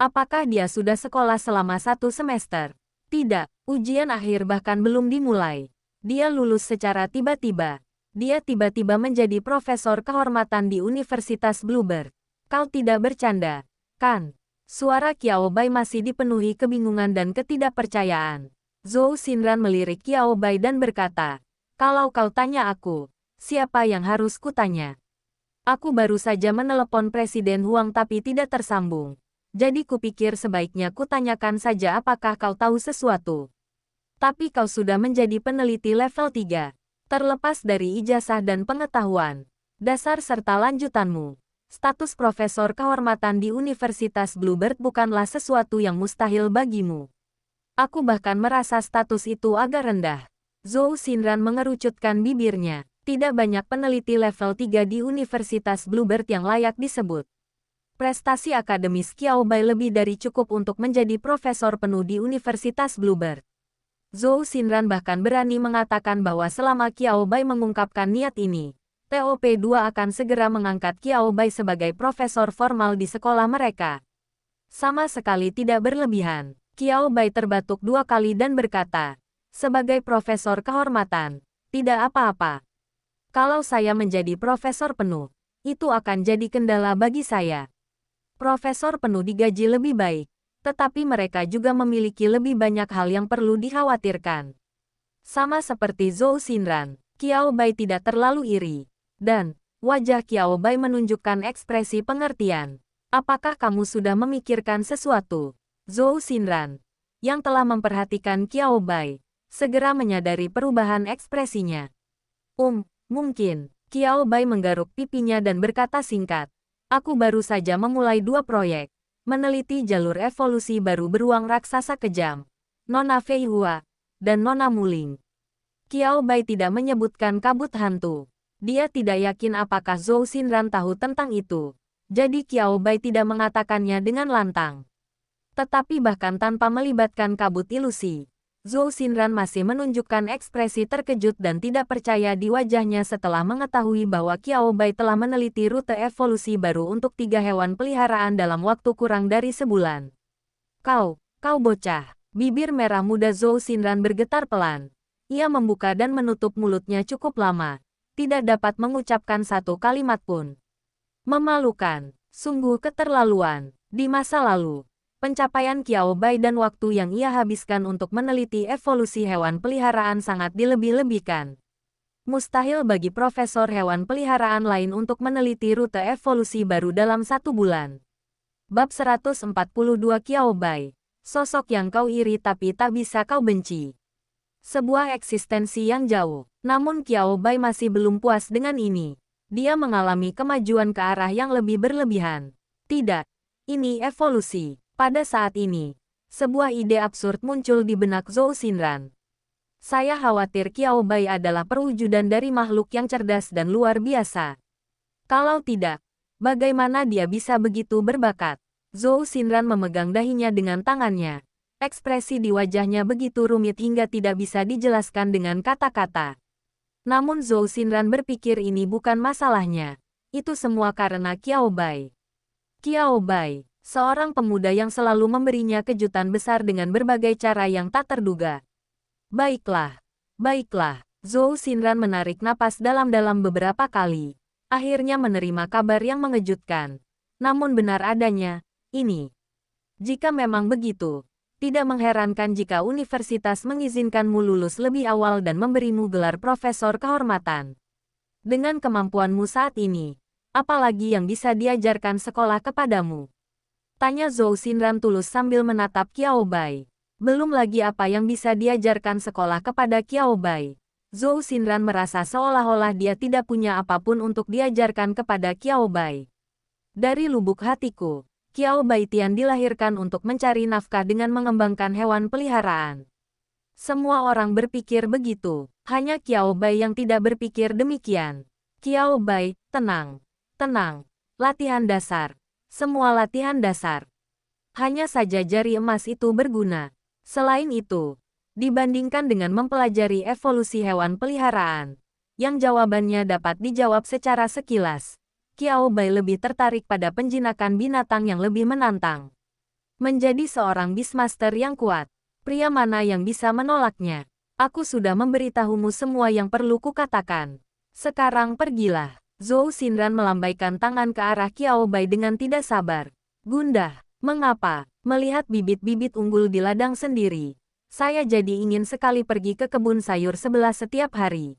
Apakah dia sudah sekolah selama 1 semester? Tidak, ujian akhir bahkan belum dimulai. Dia lulus secara tiba-tiba. Dia tiba-tiba menjadi profesor kehormatan di Universitas Bluebird. Kau tidak bercanda, kan? Suara Qiao Bai masih dipenuhi kebingungan dan ketidakpercayaan. Zhou Xinran melirik Qiao Bai dan berkata, kalau kau tanya aku, siapa yang harus kutanya? Aku baru saja menelepon Presiden Huang tapi tidak tersambung. Jadi kupikir sebaiknya kutanyakan saja apakah kau tahu sesuatu. Tapi kau sudah menjadi peneliti level 3. Terlepas dari ijazah dan pengetahuan, dasar serta lanjutanmu, status profesor kehormatan di Universitas Bluebird bukanlah sesuatu yang mustahil bagimu. Aku bahkan merasa status itu agak rendah. Zhou Xinran mengerucutkan bibirnya. Tidak banyak peneliti level 3 di Universitas Bluebird yang layak disebut. Prestasi akademis Qiao Bai lebih dari cukup untuk menjadi profesor penuh di Universitas Bluebird. Zhou Xinran bahkan berani mengatakan bahwa selama Qiao Bai mengungkapkan niat ini, TOP2 akan segera mengangkat Qiao Bai sebagai profesor formal di sekolah mereka. Sama sekali tidak berlebihan. Qiao Bai terbatuk 2 kali dan berkata, sebagai profesor kehormatan, tidak apa-apa. Kalau saya menjadi profesor penuh, itu akan jadi kendala bagi saya. Profesor penuh digaji lebih baik. Tetapi mereka juga memiliki lebih banyak hal yang perlu dikhawatirkan. Sama seperti Zhou Xinran, Qiao Bai tidak terlalu iri. Dan, wajah Qiao Bai menunjukkan ekspresi pengertian. Apakah kamu sudah memikirkan sesuatu? Zhou Xinran, yang telah memperhatikan Qiao Bai, segera menyadari perubahan ekspresinya. Mungkin. Qiao Bai menggaruk pipinya dan berkata singkat. Aku baru saja memulai 2 proyek. Meneliti jalur evolusi baru beruang raksasa kejam. Nona Fei Hua, dan Nona Muling. Qiao Bai tidak menyebutkan kabut hantu. Dia tidak yakin apakah Zhou Xinran tahu tentang itu. Jadi Qiao Bai tidak mengatakannya dengan lantang. Tetapi bahkan tanpa melibatkan kabut ilusi, Zhou Xinran masih menunjukkan ekspresi terkejut dan tidak percaya di wajahnya setelah mengetahui bahwa Qiao Bai telah meneliti rute evolusi baru untuk 3 hewan peliharaan dalam waktu kurang dari sebulan. Kau bocah. Bibir merah muda Zhou Xinran bergetar pelan. Ia membuka dan menutup mulutnya cukup lama. Tidak dapat mengucapkan satu kalimat pun. Memalukan. Sungguh keterlaluan. Di masa lalu, pencapaian Qiao Bai dan waktu yang ia habiskan untuk meneliti evolusi hewan peliharaan sangat dilebih-lebihkan. Mustahil bagi profesor hewan peliharaan lain untuk meneliti rute evolusi baru dalam 1 bulan. Bab 142 Qiao Bai. Sosok yang kau iri tapi tak bisa kau benci. Sebuah eksistensi yang jauh. Namun Qiao Bai masih belum puas dengan ini. Dia mengalami kemajuan ke arah yang lebih berlebihan. Tidak. Ini evolusi. Pada saat ini, sebuah ide absurd muncul di benak Zhou Xinran. Saya khawatir Qiao Bai adalah perwujudan dari makhluk yang cerdas dan luar biasa. Kalau tidak, bagaimana dia bisa begitu berbakat? Zhou Xinran memegang dahinya dengan tangannya. Ekspresi di wajahnya begitu rumit hingga tidak bisa dijelaskan dengan kata-kata. Namun Zhou Xinran berpikir ini bukan masalahnya. Itu semua karena Qiao Bai. Qiao Bai, seorang pemuda yang selalu memberinya kejutan besar dengan berbagai cara yang tak terduga. Baiklah. Zhou Xinran menarik napas dalam-dalam beberapa kali. Akhirnya menerima kabar yang mengejutkan. Namun benar adanya, ini. Jika memang begitu, tidak mengherankan jika universitas mengizinkanmu lulus lebih awal dan memberimu gelar profesor kehormatan. Dengan kemampuanmu saat ini, apalagi yang bisa diajarkan sekolah kepadamu? Tanya Zhou Xinran tulus sambil menatap Qiao Bai. Belum lagi apa yang bisa diajarkan sekolah kepada Qiao Bai. Zhou Xinran merasa seolah-olah dia tidak punya apapun untuk diajarkan kepada Qiao Bai. Dari lubuk hatiku, Qiao Bai Tian dilahirkan untuk mencari nafkah dengan mengembangkan hewan peliharaan. Semua orang berpikir begitu, hanya Qiao Bai yang tidak berpikir demikian. Qiao Bai, tenang. Latihan dasar. Semua latihan dasar. Hanya saja jari emas itu berguna. Selain itu, dibandingkan dengan mempelajari evolusi hewan peliharaan, yang jawabannya dapat dijawab secara sekilas, Qiao Bai lebih tertarik pada penjinakan binatang yang lebih menantang. Menjadi seorang Beastmaster yang kuat, pria mana yang bisa menolaknya? Aku sudah memberitahumu semua yang perlu kukatakan. Sekarang pergilah. Zhou Xinran melambaikan tangan ke arah Qiao Bai dengan tidak sabar. Gundah, mengapa? Melihat bibit-bibit unggul di ladang sendiri, saya jadi ingin sekali pergi ke kebun sayur sebelah setiap hari.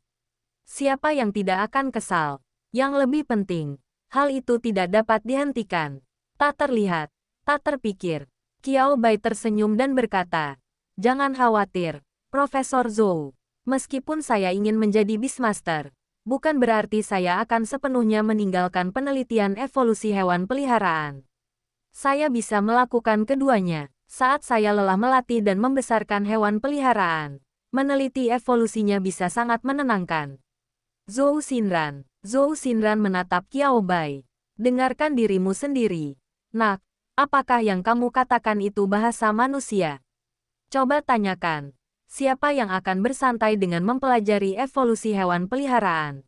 Siapa yang tidak akan kesal? Yang lebih penting, hal itu tidak dapat dihentikan. Tak terlihat, tak terpikir. Qiao Bai tersenyum dan berkata, jangan khawatir, Profesor Zhou. Meskipun saya ingin menjadi Beastmaster, bukan berarti saya akan sepenuhnya meninggalkan penelitian evolusi hewan peliharaan. Saya bisa melakukan keduanya. Saat saya lelah melatih dan membesarkan hewan peliharaan, meneliti evolusinya bisa sangat menenangkan. Zhou Xinran menatap Qiao Bai. Dengarkan dirimu sendiri. Nak, apakah yang kamu katakan itu bahasa manusia? Coba tanyakan. Siapa yang akan bersantai dengan mempelajari evolusi hewan peliharaan?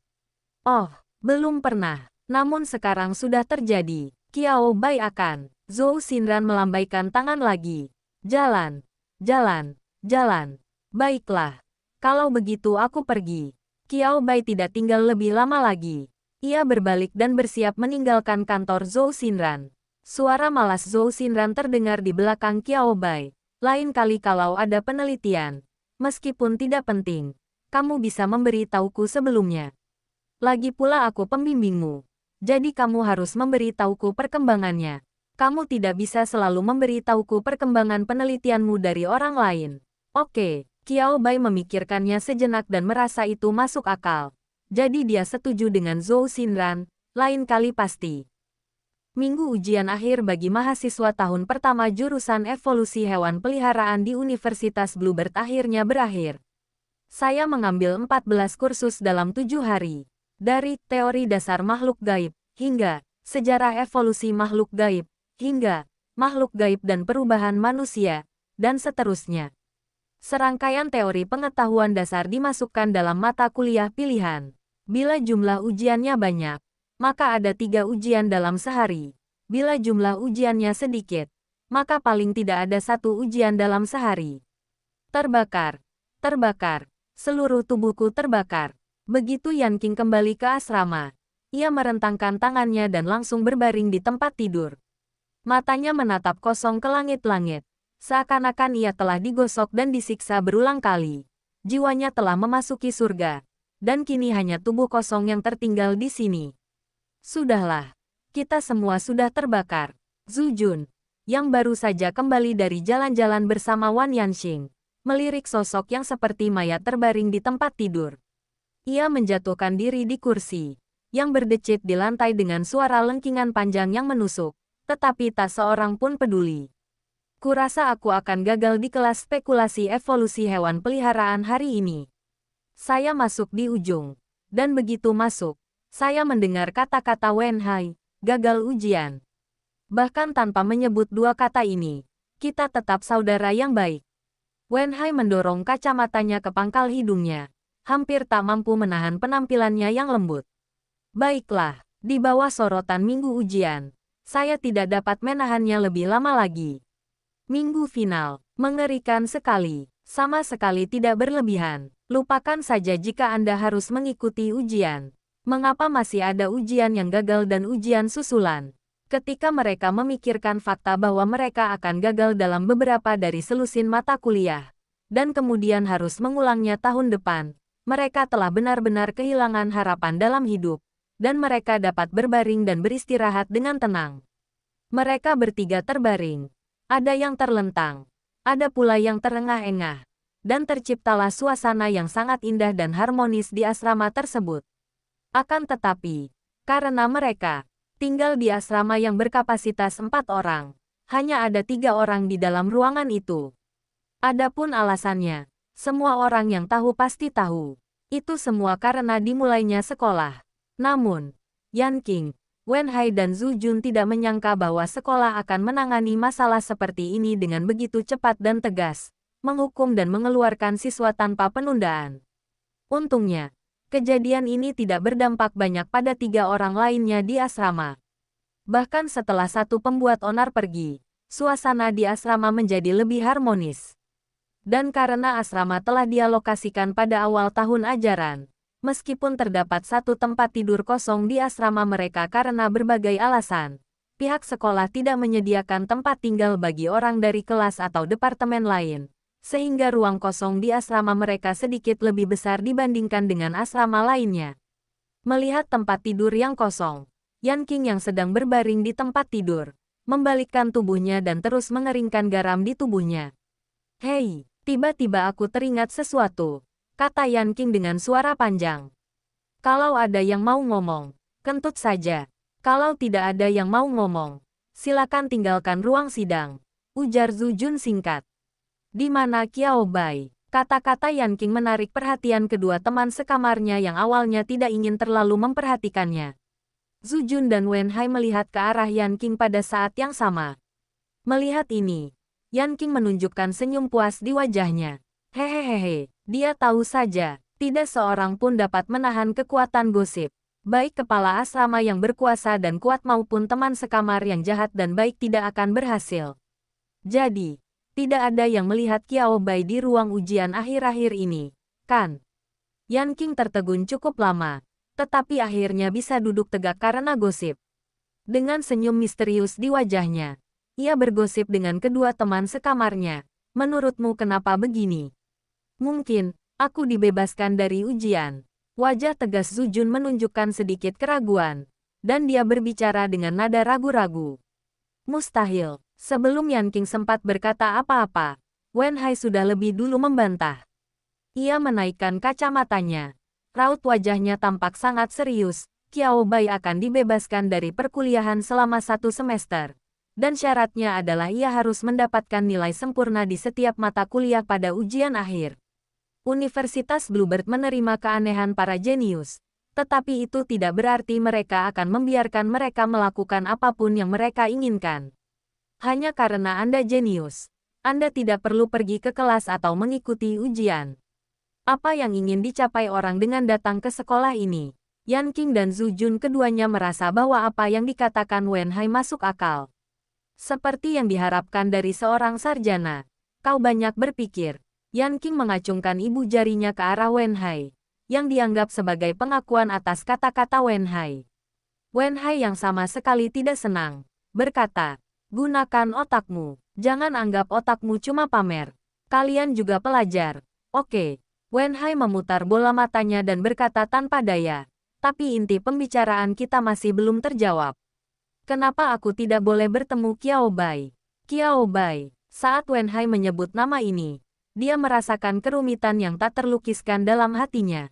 Oh, belum pernah. Namun sekarang sudah terjadi. Qiao Bai akan. Zhou Xinran melambaikan tangan lagi. Jalan. Baiklah. Kalau begitu aku pergi. Qiao Bai tidak tinggal lebih lama lagi. Ia berbalik dan bersiap meninggalkan kantor Zhou Xinran. Suara malas Zhou Xinran terdengar di belakang Qiao Bai. Lain kali kalau ada penelitian, meskipun tidak penting, kamu bisa memberi tahuku sebelumnya. Lagi pula aku pembimbingmu, jadi kamu harus memberi tahuku perkembangannya. Kamu tidak bisa selalu memberitahuku perkembangan penelitianmu dari orang lain. Oke, Qiao Bai memikirkannya sejenak dan merasa itu masuk akal. Jadi dia setuju dengan Zhou Xinran, lain kali pasti. Minggu ujian akhir bagi mahasiswa tahun pertama jurusan evolusi hewan peliharaan di Universitas Bluebird akhirnya berakhir. Saya mengambil 14 kursus dalam 7 hari. Dari teori dasar makhluk gaib, hingga sejarah evolusi makhluk gaib, hingga makhluk gaib dan perubahan manusia, dan seterusnya. Serangkaian teori pengetahuan dasar dimasukkan dalam mata kuliah pilihan. Bila jumlah ujiannya banyak, maka ada 3 ujian dalam sehari. Bila jumlah ujiannya sedikit, maka paling tidak ada 1 ujian dalam sehari. Terbakar, terbakar, seluruh tubuhku terbakar. Begitu Yan Qing kembali ke asrama, ia merentangkan tangannya dan langsung berbaring di tempat tidur. Matanya menatap kosong ke langit-langit. Seakan-akan ia telah digosok dan disiksa berulang kali. Jiwanya telah memasuki surga. Dan kini hanya tubuh kosong yang tertinggal di sini. Sudahlah. Kita semua sudah terbakar. Zhu Jun, yang baru saja kembali dari jalan-jalan bersama Wan Yanxing, melirik sosok yang seperti mayat terbaring di tempat tidur. Ia menjatuhkan diri di kursi, yang berdecit di lantai dengan suara lengkingan panjang yang menusuk. Tetapi tak seorang pun peduli. Kurasa aku akan gagal di kelas spekulasi evolusi hewan peliharaan hari ini. Saya masuk di ujung. Dan begitu masuk, saya mendengar kata-kata Wen Hai, gagal ujian. Bahkan tanpa menyebut 2 kata ini, kita tetap saudara yang baik. Wen Hai mendorong kacamatanya ke pangkal hidungnya, hampir tak mampu menahan penampilannya yang lembut. Baiklah, di bawah sorotan minggu ujian. Saya tidak dapat menahannya lebih lama lagi. Minggu final, mengerikan sekali, sama sekali tidak berlebihan. Lupakan saja jika Anda harus mengikuti ujian. Mengapa masih ada ujian yang gagal dan ujian susulan? Ketika mereka memikirkan fakta bahwa mereka akan gagal dalam beberapa dari selusin mata kuliah, dan kemudian harus mengulangnya tahun depan, mereka telah benar-benar kehilangan harapan dalam hidup. Dan mereka dapat berbaring dan beristirahat dengan tenang. Mereka bertiga terbaring. Ada yang terlentang. Ada pula yang terengah-engah. Dan terciptalah suasana yang sangat indah dan harmonis di asrama tersebut. Akan tetapi, karena mereka tinggal di asrama yang berkapasitas 4 orang, hanya ada 3 orang di dalam ruangan itu. Adapun alasannya, semua orang yang tahu pasti tahu. Itu semua karena dimulainya sekolah. Namun, Yan Qing, Wen Hai dan Zhu Jun tidak menyangka bahwa sekolah akan menangani masalah seperti ini dengan begitu cepat dan tegas, menghukum dan mengeluarkan siswa tanpa penundaan. Untungnya, kejadian ini tidak berdampak banyak pada 3 orang lainnya di asrama. Bahkan setelah 1 pembuat onar pergi, suasana di asrama menjadi lebih harmonis. Dan karena asrama telah dialokasikan pada awal tahun ajaran, meskipun terdapat 1 tempat tidur kosong di asrama mereka karena berbagai alasan, pihak sekolah tidak menyediakan tempat tinggal bagi orang dari kelas atau departemen lain, sehingga ruang kosong di asrama mereka sedikit lebih besar dibandingkan dengan asrama lainnya. Melihat tempat tidur yang kosong, Yan Qing yang sedang berbaring di tempat tidur, membalikkan tubuhnya dan terus mengeringkan garam di tubuhnya. "Hei, tiba-tiba aku teringat sesuatu," kata Yan Qing dengan suara panjang. "Kalau ada yang mau ngomong, kentut saja. Kalau tidak ada yang mau ngomong, silakan tinggalkan ruang sidang," ujar Zhu Jun singkat. "Di mana Qiao Bai?" Kata-kata Yan Qing menarik perhatian kedua teman sekamarnya yang awalnya tidak ingin terlalu memperhatikannya. Zhu Jun dan Wen Hai melihat ke arah Yan Qing pada saat yang sama. Melihat ini, Yan Qing menunjukkan senyum puas di wajahnya. "Hehehe, dia tahu saja, tidak seorang pun dapat menahan kekuatan gosip. Baik kepala asrama yang berkuasa dan kuat maupun teman sekamar yang jahat dan baik tidak akan berhasil. Jadi, tidak ada yang melihat Qiao Bai di ruang ujian akhir-akhir ini, kan?" Yan Qing tertegun cukup lama, tetapi akhirnya bisa duduk tegak karena gosip. Dengan senyum misterius di wajahnya, ia bergosip dengan kedua teman sekamarnya. "Menurutmu kenapa begini?" "Mungkin, aku dibebaskan dari ujian." Wajah tegas Zhu Jun menunjukkan sedikit keraguan, dan dia berbicara dengan nada ragu-ragu. Mustahil. Sebelum Yan Qing sempat berkata apa-apa, Wen Hai sudah lebih dulu membantah. Ia menaikkan kacamatanya. Raut wajahnya tampak sangat serius. Qiao Bai akan dibebaskan dari perkuliahan selama 1 semester. Dan syaratnya adalah ia harus mendapatkan nilai sempurna di setiap mata kuliah pada ujian akhir. Universitas Bluebird menerima keanehan para jenius. Tetapi itu tidak berarti mereka akan membiarkan mereka melakukan apapun yang mereka inginkan. Hanya karena Anda jenius, Anda tidak perlu pergi ke kelas atau mengikuti ujian. Apa yang ingin dicapai orang dengan datang ke sekolah ini? Yan Qing dan Zhu Jun keduanya merasa bahwa apa yang dikatakan Wen Hai masuk akal. Seperti yang diharapkan dari seorang sarjana. Kau banyak berpikir. Yan Qing mengacungkan ibu jarinya ke arah Wen Hai, yang dianggap sebagai pengakuan atas kata-kata Wen Hai. Wen Hai yang sama sekali tidak senang, berkata, gunakan otakmu. Jangan anggap otakmu cuma pamer. Kalian juga pelajar. Oke. Wen Hai memutar bola matanya dan berkata tanpa daya. Tapi inti pembicaraan kita masih belum terjawab. Kenapa aku tidak boleh bertemu Qiao Bai? Qiao Bai. Saat Wen Hai menyebut nama ini, dia merasakan kerumitan yang tak terlukiskan dalam hatinya.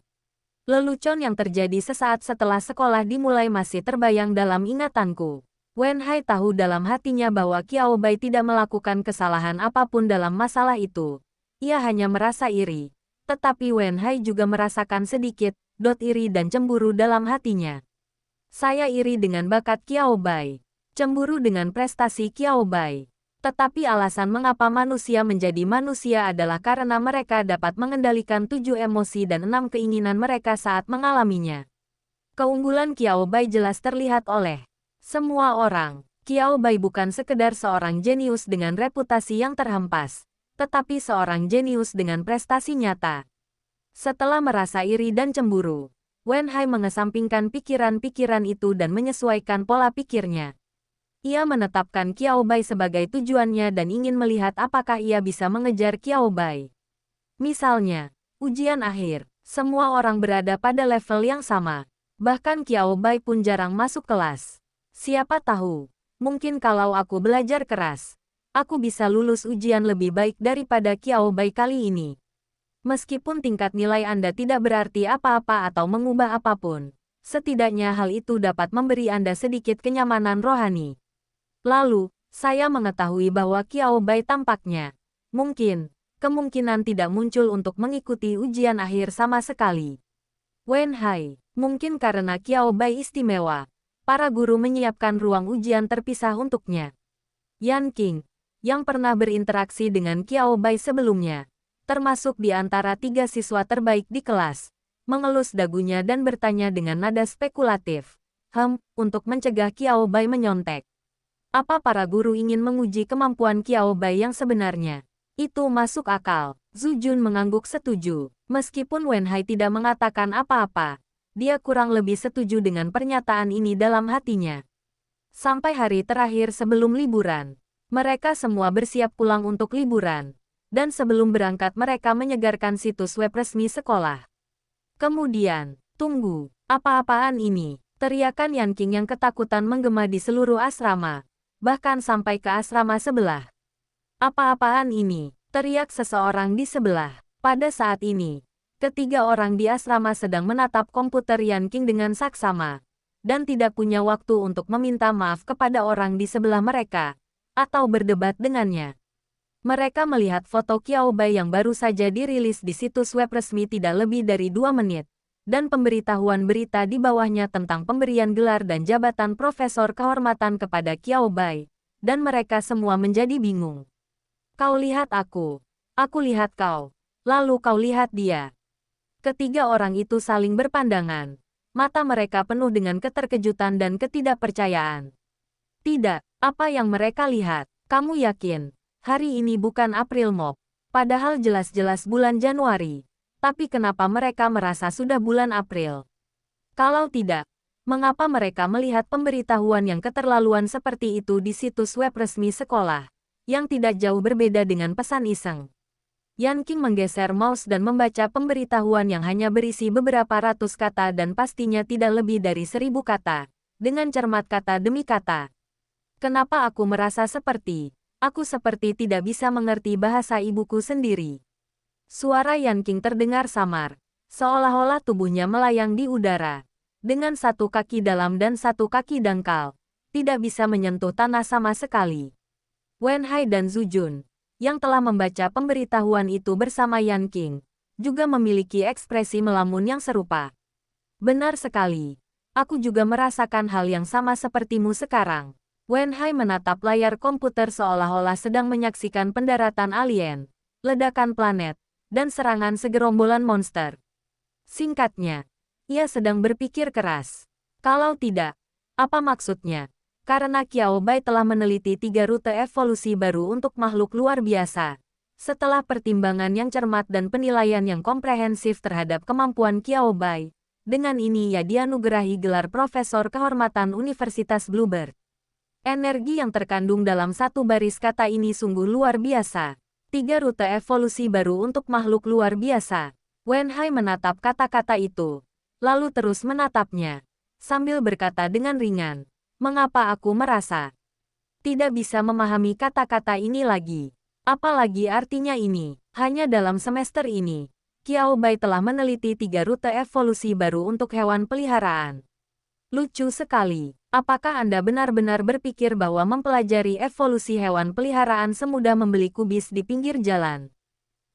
Lelucon yang terjadi sesaat setelah sekolah dimulai masih terbayang dalam ingatanku. Wen Hai tahu dalam hatinya bahwa Qiao Bai tidak melakukan kesalahan apapun dalam masalah itu. Ia hanya merasa iri. Tetapi Wen Hai juga merasakan sedikit iri dan cemburu dalam hatinya. Saya iri dengan bakat Qiao Bai. Cemburu dengan prestasi Qiao Bai. Tetapi alasan mengapa manusia menjadi manusia adalah karena mereka dapat mengendalikan 7 emosi dan 6 keinginan mereka saat mengalaminya. Keunggulan Qiao Bai jelas terlihat oleh semua orang. Qiao Bai bukan sekedar seorang jenius dengan reputasi yang terhempas, tetapi seorang jenius dengan prestasi nyata. Setelah merasa iri dan cemburu, Wen Hai mengesampingkan pikiran-pikiran itu dan menyesuaikan pola pikirnya. Ia menetapkan Qiao Bai sebagai tujuannya dan ingin melihat apakah ia bisa mengejar Qiao Bai. Misalnya, ujian akhir, semua orang berada pada level yang sama. Bahkan Qiao Bai pun jarang masuk kelas. Siapa tahu, mungkin kalau aku belajar keras, aku bisa lulus ujian lebih baik daripada Qiao Bai kali ini. Meskipun tingkat nilai Anda tidak berarti apa-apa atau mengubah apapun, setidaknya hal itu dapat memberi Anda sedikit kenyamanan rohani. Lalu, saya mengetahui bahwa Qiao Bai tampaknya, kemungkinan tidak muncul untuk mengikuti ujian akhir sama sekali. Wen Hai, mungkin karena Qiao Bai istimewa. Para guru menyiapkan ruang ujian terpisah untuknya. Yan Qing, yang pernah berinteraksi dengan Qiao Bai sebelumnya, termasuk di antara 3 siswa terbaik di kelas, mengelus dagunya dan bertanya dengan nada spekulatif. Untuk mencegah Qiao Bai menyontek. Apa para guru ingin menguji kemampuan Qiao Bai yang sebenarnya? Itu masuk akal. Zhu Jun mengangguk setuju. Meskipun Wen Hai tidak mengatakan apa-apa, dia kurang lebih setuju dengan pernyataan ini dalam hatinya. Sampai hari terakhir sebelum liburan, mereka semua bersiap pulang untuk liburan. Dan sebelum berangkat mereka menyegarkan situs web resmi sekolah. Kemudian, tunggu, apa-apaan ini? Teriakan Yan Qing yang ketakutan menggema di seluruh asrama, bahkan sampai ke asrama sebelah. Apa-apaan ini? Teriak seseorang di sebelah. Pada saat ini, ketiga orang di asrama sedang menatap komputer Yan Qing dengan saksama, dan tidak punya waktu untuk meminta maaf kepada orang di sebelah mereka, atau berdebat dengannya. Mereka melihat foto Qiao Bai yang baru saja dirilis di situs web resmi tidak lebih dari 2 menit, dan pemberitahuan berita di bawahnya tentang pemberian gelar dan jabatan profesor kehormatan kepada Qiao Bai, dan mereka semua menjadi bingung. Kau lihat aku lihat kau, lalu kau lihat dia. Ketiga orang itu saling berpandangan. Mata mereka penuh dengan keterkejutan dan ketidakpercayaan. Tidak, apa yang mereka lihat? Kamu yakin? Hari ini bukan April Mop. Padahal jelas-jelas bulan Januari. Tapi kenapa mereka merasa sudah bulan April? Kalau tidak, mengapa mereka melihat pemberitahuan yang keterlaluan seperti itu di situs web resmi sekolah, yang tidak jauh berbeda dengan pesan iseng? Yan Qing menggeser mouse dan membaca pemberitahuan yang hanya berisi beberapa ratus kata dan pastinya tidak lebih dari 1000 kata, dengan cermat kata demi kata. Kenapa aku merasa aku seperti tidak bisa mengerti bahasa ibuku sendiri. Suara Yan Qing terdengar samar, seolah-olah tubuhnya melayang di udara. Dengan satu kaki dalam dan satu kaki dangkal, tidak bisa menyentuh tanah sama sekali. Wen Hai dan Zhu Jun, yang telah membaca pemberitahuan itu bersama Yan Qing, juga memiliki ekspresi melamun yang serupa. Benar sekali. Aku juga merasakan hal yang sama sepertimu sekarang. Wen Hai menatap layar komputer seolah-olah sedang menyaksikan pendaratan alien, ledakan planet, dan serangan segerombolan monster. Singkatnya, ia sedang berpikir keras. Kalau tidak, apa maksudnya? Karena Qiao Bai telah meneliti 3 rute evolusi baru untuk makhluk luar biasa. Setelah pertimbangan yang cermat dan penilaian yang komprehensif terhadap kemampuan Qiao Bai, dengan ini ia dianugerahi gelar Profesor Kehormatan Universitas Bluebird. Energi yang terkandung dalam satu baris kata ini sungguh luar biasa. 3 rute evolusi baru untuk makhluk luar biasa. Wen Hai menatap kata-kata itu, lalu terus menatapnya, sambil berkata dengan ringan, mengapa aku merasa tidak bisa memahami kata-kata ini lagi? Apalagi artinya ini? Hanya dalam semester ini, Qiao Bai telah meneliti 3 rute evolusi baru untuk hewan peliharaan. Lucu sekali. Apakah Anda benar-benar berpikir bahwa mempelajari evolusi hewan peliharaan semudah membeli kubis di pinggir jalan?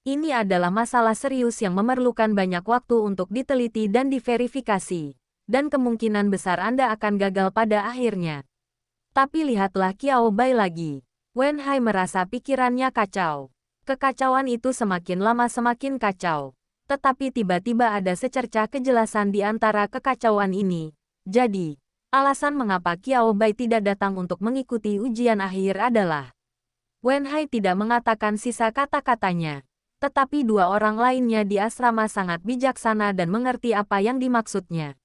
Ini adalah masalah serius yang memerlukan banyak waktu untuk diteliti dan diverifikasi, dan kemungkinan besar Anda akan gagal pada akhirnya. Tapi lihatlah Qiao Bai lagi. Wen Hai merasa pikirannya kacau. Kekacauan itu semakin lama semakin kacau. Tetapi tiba-tiba ada secercah kejelasan di antara kekacauan ini. Jadi, alasan mengapa Qiao Bai tidak datang untuk mengikuti ujian akhir adalah Wen Hai tidak mengatakan sisa kata-katanya. Tetapi 2 orang lainnya di asrama sangat bijaksana dan mengerti apa yang dimaksudnya.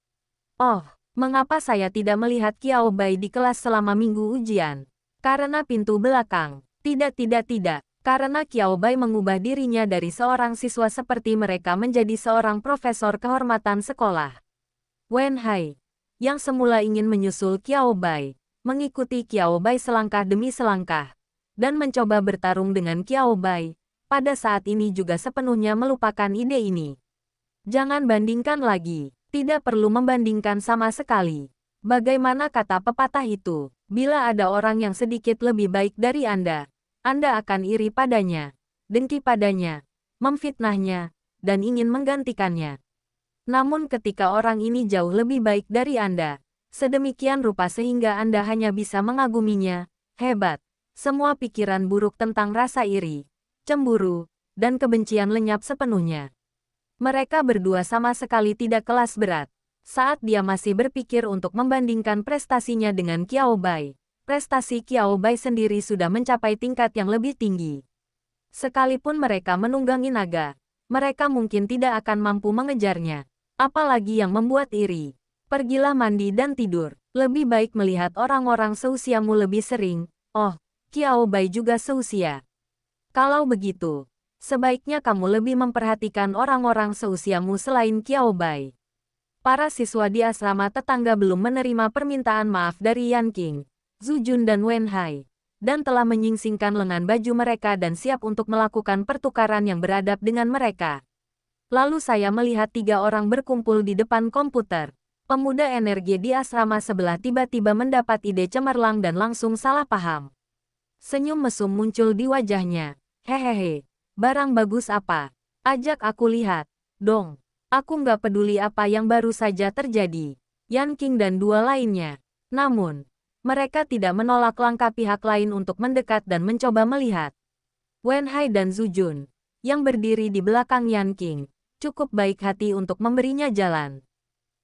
Oh, mengapa saya tidak melihat Qiao Bai di kelas selama minggu ujian? Karena pintu belakang. Tidak. Karena Qiao Bai mengubah dirinya dari seorang siswa seperti mereka menjadi seorang profesor kehormatan sekolah. Wen Hai, yang semula ingin menyusul Qiao Bai, mengikuti Qiao Bai selangkah demi selangkah, dan mencoba bertarung dengan Qiao Bai, pada saat ini juga sepenuhnya melupakan ide ini. Jangan bandingkan lagi, tidak perlu membandingkan sama sekali. Bagaimana kata pepatah itu, bila ada orang yang sedikit lebih baik dari Anda akan iri padanya, dengki padanya, memfitnahnya, dan ingin menggantikannya. Namun ketika orang ini jauh lebih baik dari Anda, sedemikian rupa sehingga Anda hanya bisa mengaguminya, hebat. Semua pikiran buruk tentang rasa iri, cemburu, dan kebencian lenyap sepenuhnya. Mereka berdua sama sekali tidak kelas berat. Saat dia masih berpikir untuk membandingkan prestasinya dengan Qiao Bai, prestasi Qiao Bai sendiri sudah mencapai tingkat yang lebih tinggi. Sekalipun mereka menunggangi naga, mereka mungkin tidak akan mampu mengejarnya. Apalagi yang membuat iri. Pergilah mandi dan tidur. Lebih baik melihat orang-orang seusiamu lebih sering. Oh, Qiao Bai juga seusia. Kalau begitu, sebaiknya kamu lebih memperhatikan orang-orang seusiamu selain Qiao Bai. Para siswa di asrama tetangga belum menerima permintaan maaf dari Yan Qing, Zhu Jun dan Wen Hai, dan telah menyingsingkan lengan baju mereka dan siap untuk melakukan pertukaran yang beradab dengan mereka. Lalu saya melihat 3 orang berkumpul di depan komputer. Pemuda energi di asrama sebelah tiba-tiba mendapat ide cemerlang dan langsung salah paham. Senyum mesum muncul di wajahnya. Hehehe, barang bagus apa? Ajak aku lihat, dong. Aku nggak peduli apa yang baru saja terjadi. Yan Qing dan 2 lainnya. Namun, mereka tidak menolak langkah pihak lain untuk mendekat dan mencoba melihat. Wen Hai dan Zhu Jun, yang berdiri di belakang Yan Qing, cukup baik hati untuk memberinya jalan.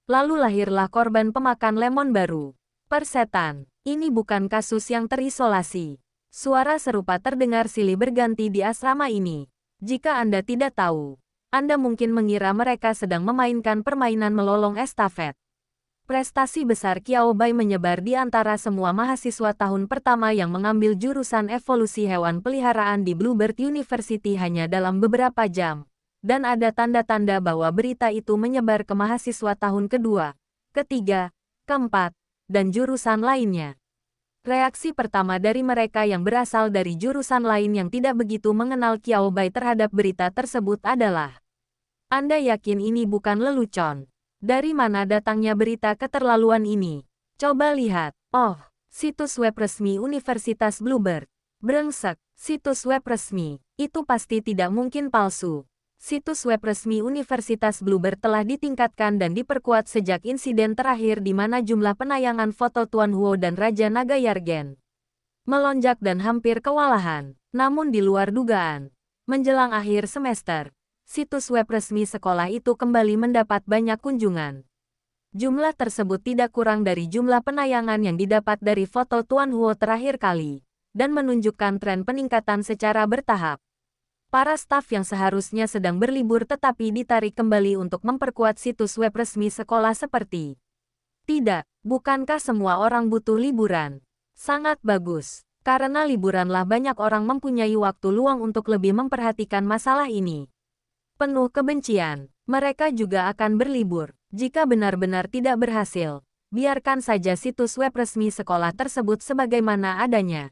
Lalu lahirlah korban pemakan lemon baru. Persetan, ini bukan kasus yang terisolasi. Suara serupa terdengar silih berganti di asrama ini. Jika Anda tidak tahu, Anda mungkin mengira mereka sedang memainkan permainan melolong estafet. Prestasi besar Qiao Bai menyebar di antara semua mahasiswa tahun pertama yang mengambil jurusan evolusi hewan peliharaan di Bluebird University hanya dalam beberapa jam. Dan ada tanda-tanda bahwa berita itu menyebar ke mahasiswa tahun kedua, ketiga, keempat, dan jurusan lainnya. Reaksi pertama dari mereka yang berasal dari jurusan lain yang tidak begitu mengenal Qiao Bai terhadap berita tersebut adalah, Anda yakin ini bukan lelucon? Dari mana datangnya berita keterlaluan ini? Coba lihat. Oh, situs web resmi Universitas Bluebird. Brengsek, situs web resmi. Itu pasti tidak mungkin palsu. Situs web resmi Universitas Bluebird telah ditingkatkan dan diperkuat sejak insiden terakhir di mana jumlah penayangan foto Tuan Huo dan Raja Naga Yargen melonjak dan hampir kewalahan. Namun di luar dugaan, menjelang akhir semester, situs web resmi sekolah itu kembali mendapat banyak kunjungan. Jumlah tersebut tidak kurang dari jumlah penayangan yang didapat dari foto Tuan Huo terakhir kali, dan menunjukkan tren peningkatan secara bertahap. Para staf yang seharusnya sedang berlibur tetapi ditarik kembali untuk memperkuat situs web resmi sekolah seperti. Tidak, bukankah semua orang butuh liburan? Sangat bagus, karena liburanlah banyak orang mempunyai waktu luang untuk lebih memperhatikan masalah ini. Penuh kebencian, mereka juga akan berlibur. Jika benar-benar tidak berhasil, biarkan saja situs web resmi sekolah tersebut sebagaimana adanya.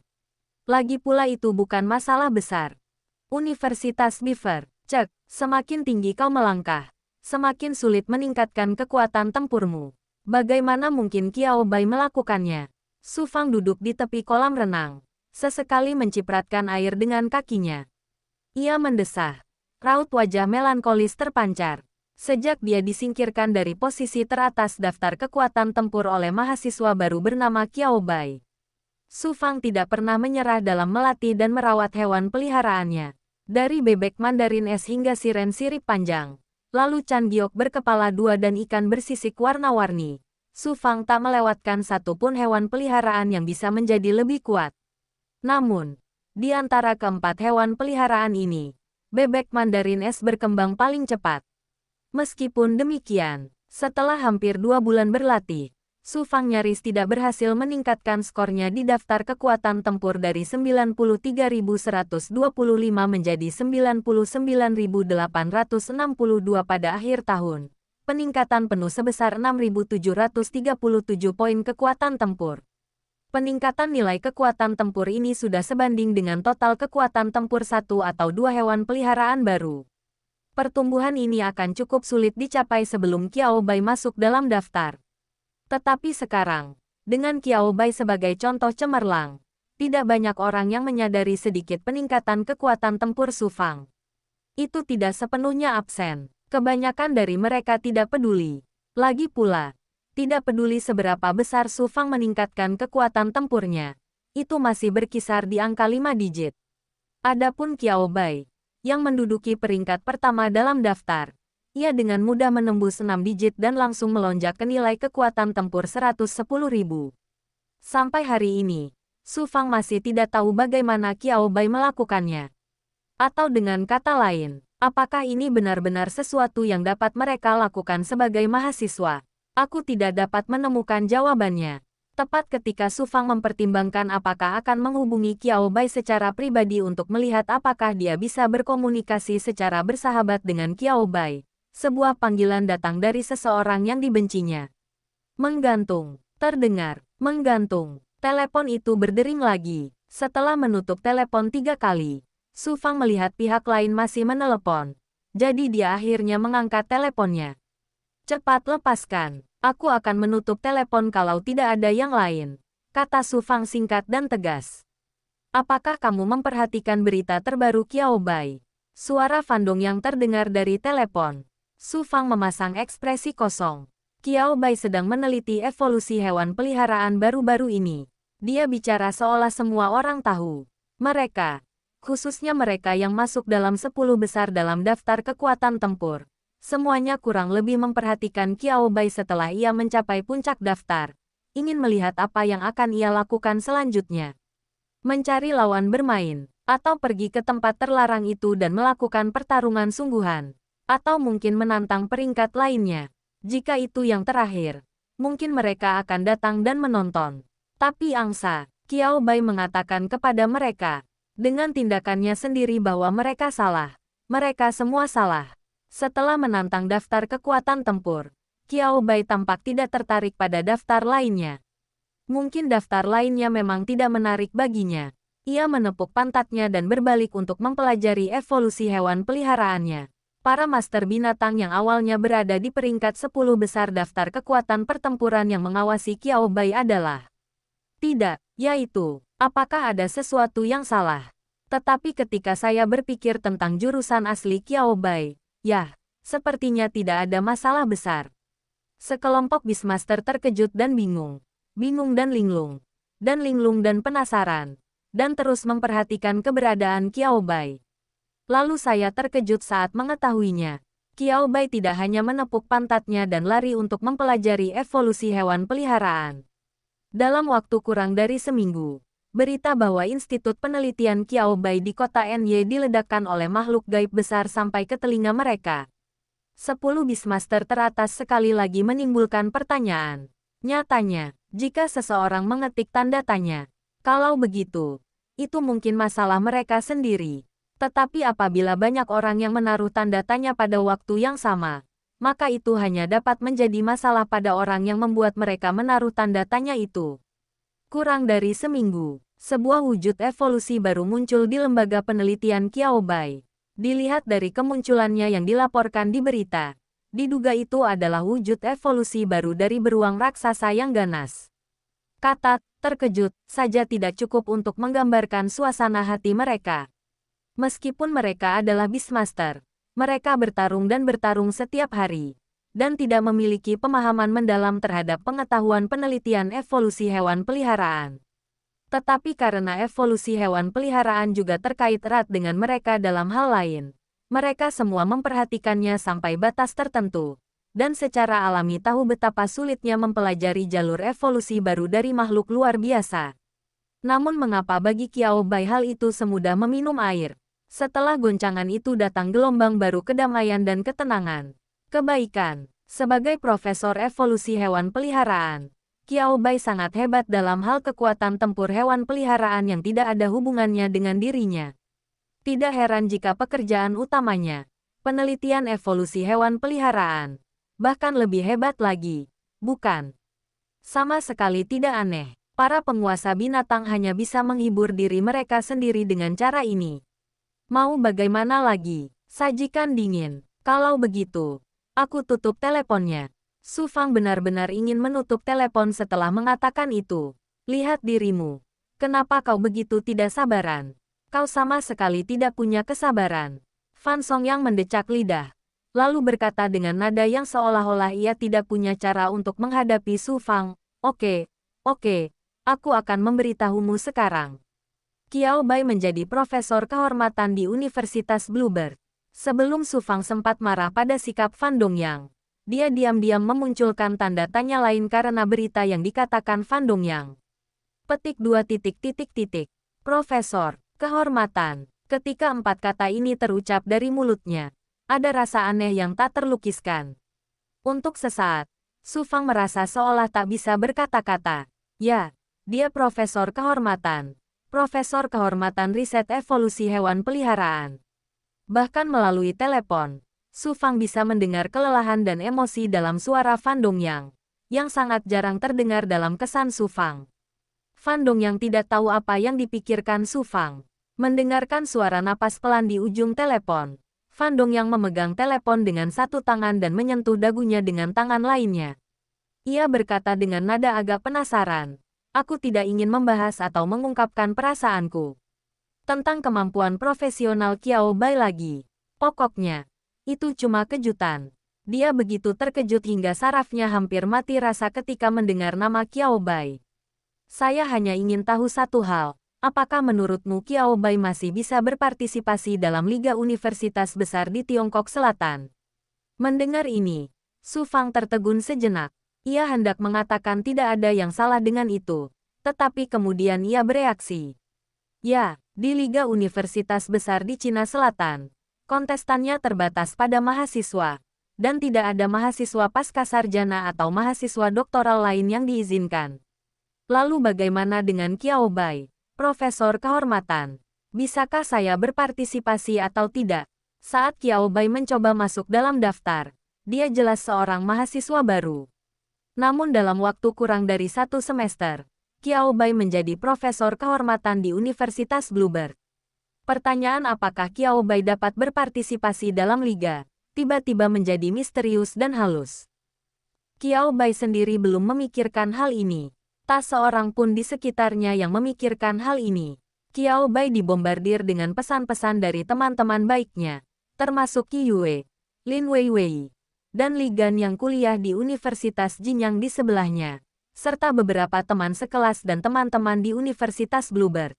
Lagi pula itu bukan masalah besar. Universitas Beaver, cek, semakin tinggi kau melangkah, semakin sulit meningkatkan kekuatan tempurmu. Bagaimana mungkin Qiao Bai melakukannya? Su Fang duduk di tepi kolam renang, sesekali mencipratkan air dengan kakinya. Ia mendesah. Raut wajah melankolis terpancar. Sejak dia disingkirkan dari posisi teratas daftar kekuatan tempur oleh mahasiswa baru bernama Qiao Bai, Su Fang tidak pernah menyerah dalam melatih dan merawat hewan peliharaannya. Dari bebek Mandarin es hingga siren sirip panjang, lalu Chan Giok berkepala dua dan ikan bersisik warna-warni, Su Fang tak melewatkan satupun hewan peliharaan yang bisa menjadi lebih kuat. Namun, di antara keempat hewan peliharaan ini, bebek Mandarin es berkembang paling cepat. Meskipun demikian, setelah hampir 2 bulan berlatih, Su Fang nyaris tidak berhasil meningkatkan skornya di daftar kekuatan tempur dari 93.125 menjadi 99.862 pada akhir tahun. Peningkatan penuh sebesar 6.737 poin kekuatan tempur. Peningkatan nilai kekuatan tempur ini sudah sebanding dengan total kekuatan tempur 1 atau 2 hewan peliharaan baru. Pertumbuhan ini akan cukup sulit dicapai sebelum Qiao Bai masuk dalam daftar. Tetapi sekarang, dengan Qiao Bai sebagai contoh cemerlang, tidak banyak orang yang menyadari sedikit peningkatan kekuatan tempur Su Fang. Itu tidak sepenuhnya absen. Kebanyakan dari mereka tidak peduli. Lagi pula, tidak peduli seberapa besar Su Fang meningkatkan kekuatan tempurnya. Itu masih berkisar di angka 5 digit. Adapun Qiao Bai, yang menduduki peringkat pertama dalam daftar, ia dengan mudah menembus 6 digit dan langsung melonjak ke nilai kekuatan tempur 110.000. Sampai hari ini, Su Fang masih tidak tahu bagaimana Qiao Bai melakukannya. Atau dengan kata lain, apakah ini benar-benar sesuatu yang dapat mereka lakukan sebagai mahasiswa? Aku tidak dapat menemukan jawabannya. Tepat ketika Su Fang mempertimbangkan apakah akan menghubungi Qiao Bai secara pribadi untuk melihat apakah dia bisa berkomunikasi secara bersahabat dengan Qiao Bai, sebuah panggilan datang dari seseorang yang dibencinya. Menggantung, terdengar, menggantung. Telepon itu berdering lagi. Setelah menutup telepon 3 kali, Su Fang melihat pihak lain masih menelepon. Jadi dia akhirnya mengangkat teleponnya. Cepat lepaskan. Aku akan menutup telepon kalau tidak ada yang lain, kata Su Fang singkat dan tegas. Apakah kamu memperhatikan berita terbaru Qiao Bai? Suara Fandong yang terdengar dari telepon. Su Fang memasang ekspresi kosong. Qiao Bai sedang meneliti evolusi hewan peliharaan baru-baru ini. Dia bicara seolah semua orang tahu. Mereka, khususnya mereka yang masuk dalam 10 besar dalam daftar kekuatan tempur, semuanya kurang lebih memperhatikan Qiao Bai setelah ia mencapai puncak daftar. Ingin melihat apa yang akan ia lakukan selanjutnya. Mencari lawan bermain, atau pergi ke tempat terlarang itu dan melakukan pertarungan sungguhan. Atau mungkin menantang peringkat lainnya. Jika itu yang terakhir, mungkin mereka akan datang dan menonton. Tapi angsa, Qiao Bai mengatakan kepada mereka, dengan tindakannya sendiri bahwa mereka salah. Mereka semua salah. Setelah menantang daftar kekuatan tempur, Qiao Bai tampak tidak tertarik pada daftar lainnya. Mungkin daftar lainnya memang tidak menarik baginya. Ia menepuk pantatnya dan berbalik untuk mempelajari evolusi hewan peliharaannya. Para master binatang yang awalnya berada di peringkat 10 besar daftar kekuatan pertempuran yang mengawasi Qiao Bai adalah tidak, yaitu, apakah ada sesuatu yang salah? Tetapi ketika saya berpikir tentang jurusan asli Qiao Bai, ya, sepertinya tidak ada masalah besar. Sekelompok Beastmaster terkejut dan bingung. Bingung dan linglung dan penasaran, dan terus memperhatikan keberadaan Qiao Bai. Lalu saya terkejut saat mengetahuinya. Qiao Bai tidak hanya menepuk pantatnya dan lari untuk mempelajari evolusi hewan peliharaan. Dalam waktu kurang dari seminggu, berita bahwa Institut Penelitian Qiao Bai di kota NY diledakkan oleh makhluk gaib besar sampai ke telinga mereka. 10 Beastmaster teratas sekali lagi menimbulkan pertanyaan. Nyatanya, jika seseorang mengetik tanda tanya, kalau begitu, itu mungkin masalah mereka sendiri. Tetapi apabila banyak orang yang menaruh tanda tanya pada waktu yang sama, maka itu hanya dapat menjadi masalah pada orang yang membuat mereka menaruh tanda tanya itu. Kurang dari seminggu, sebuah wujud evolusi baru muncul di lembaga penelitian Qiao Bai. Dilihat dari kemunculannya yang dilaporkan di berita, diduga itu adalah wujud evolusi baru dari beruang raksasa yang ganas. Kata terkejut saja tidak cukup untuk menggambarkan suasana hati mereka. Meskipun mereka adalah Beastmaster, mereka bertarung setiap hari, dan tidak memiliki pemahaman mendalam terhadap pengetahuan penelitian evolusi hewan peliharaan. Tetapi karena evolusi hewan peliharaan juga terkait erat dengan mereka dalam hal lain, mereka semua memperhatikannya sampai batas tertentu, dan secara alami tahu betapa sulitnya mempelajari jalur evolusi baru dari makhluk luar biasa. Namun mengapa bagi Qiao Bai hal itu semudah meminum air? Setelah goncangan itu datang gelombang baru kedamaian dan ketenangan. Kebaikan. Sebagai profesor evolusi hewan peliharaan, Qiao Bai sangat hebat dalam hal kekuatan tempur hewan peliharaan yang tidak ada hubungannya dengan dirinya. Tidak heran jika pekerjaan utamanya, penelitian evolusi hewan peliharaan, bahkan lebih hebat lagi, bukan? Sama sekali tidak aneh, para penguasa binatang hanya bisa menghibur diri mereka sendiri dengan cara ini. Mau bagaimana lagi? Sajikan dingin. Kalau begitu, aku tutup teleponnya. Su Fang benar-benar ingin menutup telepon setelah mengatakan itu. Lihat dirimu. Kenapa kau begitu tidak sabaran? Kau sama sekali tidak punya kesabaran. Fan Songyang mendecak lidah, lalu berkata dengan nada yang seolah-olah ia tidak punya cara untuk menghadapi Su Fang. Oke, aku akan memberitahumu sekarang. Qiao Bai menjadi profesor kehormatan di Universitas Bluebird. Sebelum Su Fang sempat marah pada sikap Fan Dongyang, dia diam-diam memunculkan tanda tanya lain karena berita yang dikatakan Fan Dongyang. Petik 2. Profesor, kehormatan. Ketika 4 kata ini terucap dari mulutnya, ada rasa aneh yang tak terlukiskan. Untuk sesaat, Su Fang merasa seolah tak bisa berkata-kata. Ya, dia profesor kehormatan. Profesor kehormatan riset evolusi hewan peliharaan. Bahkan melalui telepon, Su Fang bisa mendengar kelelahan dan emosi dalam suara Fan Dongyang, yang sangat jarang terdengar dalam kesan Su Fang. Fan Dongyang tidak tahu apa yang dipikirkan Su Fang. Mendengarkan suara napas pelan di ujung telepon, Fan Dongyang memegang telepon dengan satu tangan dan menyentuh dagunya dengan tangan lainnya. Ia berkata dengan nada agak penasaran, aku tidak ingin membahas atau mengungkapkan perasaanku tentang kemampuan profesional Qiao Bai lagi. Pokoknya, itu cuma kejutan. Dia begitu terkejut hingga sarafnya hampir mati rasa ketika mendengar nama Qiao Bai. Saya hanya ingin tahu satu hal, apakah menurutmu Qiao Bai masih bisa berpartisipasi dalam Liga Universitas Besar di Tiongkok Selatan? Mendengar ini, Su Fang tertegun sejenak. Ia hendak mengatakan tidak ada yang salah dengan itu, tetapi kemudian ia bereaksi. Ya, di Liga Universitas Besar di Cina Selatan, kontestannya terbatas pada mahasiswa, dan tidak ada mahasiswa pascasarjana atau mahasiswa doktoral lain yang diizinkan. Lalu bagaimana dengan Qiao Bai, profesor kehormatan? Bisakah saya berpartisipasi atau tidak? Saat Qiao Bai mencoba masuk dalam daftar, dia jelas seorang mahasiswa baru. Namun dalam waktu kurang dari 1 semester, Qiao Bai menjadi profesor kehormatan di Universitas Bluebird. Pertanyaan apakah Qiao Bai dapat berpartisipasi dalam liga, tiba-tiba menjadi misterius dan halus. Qiao Bai sendiri belum memikirkan hal ini. Tak seorang pun di sekitarnya yang memikirkan hal ini. Qiao Bai dibombardir dengan pesan-pesan dari teman-teman baiknya, termasuk Qi Yue, Lin Weiwei, dan Li Gan yang kuliah di Universitas Jinyang di sebelahnya, serta beberapa teman sekelas dan teman-teman di Universitas Bluebird.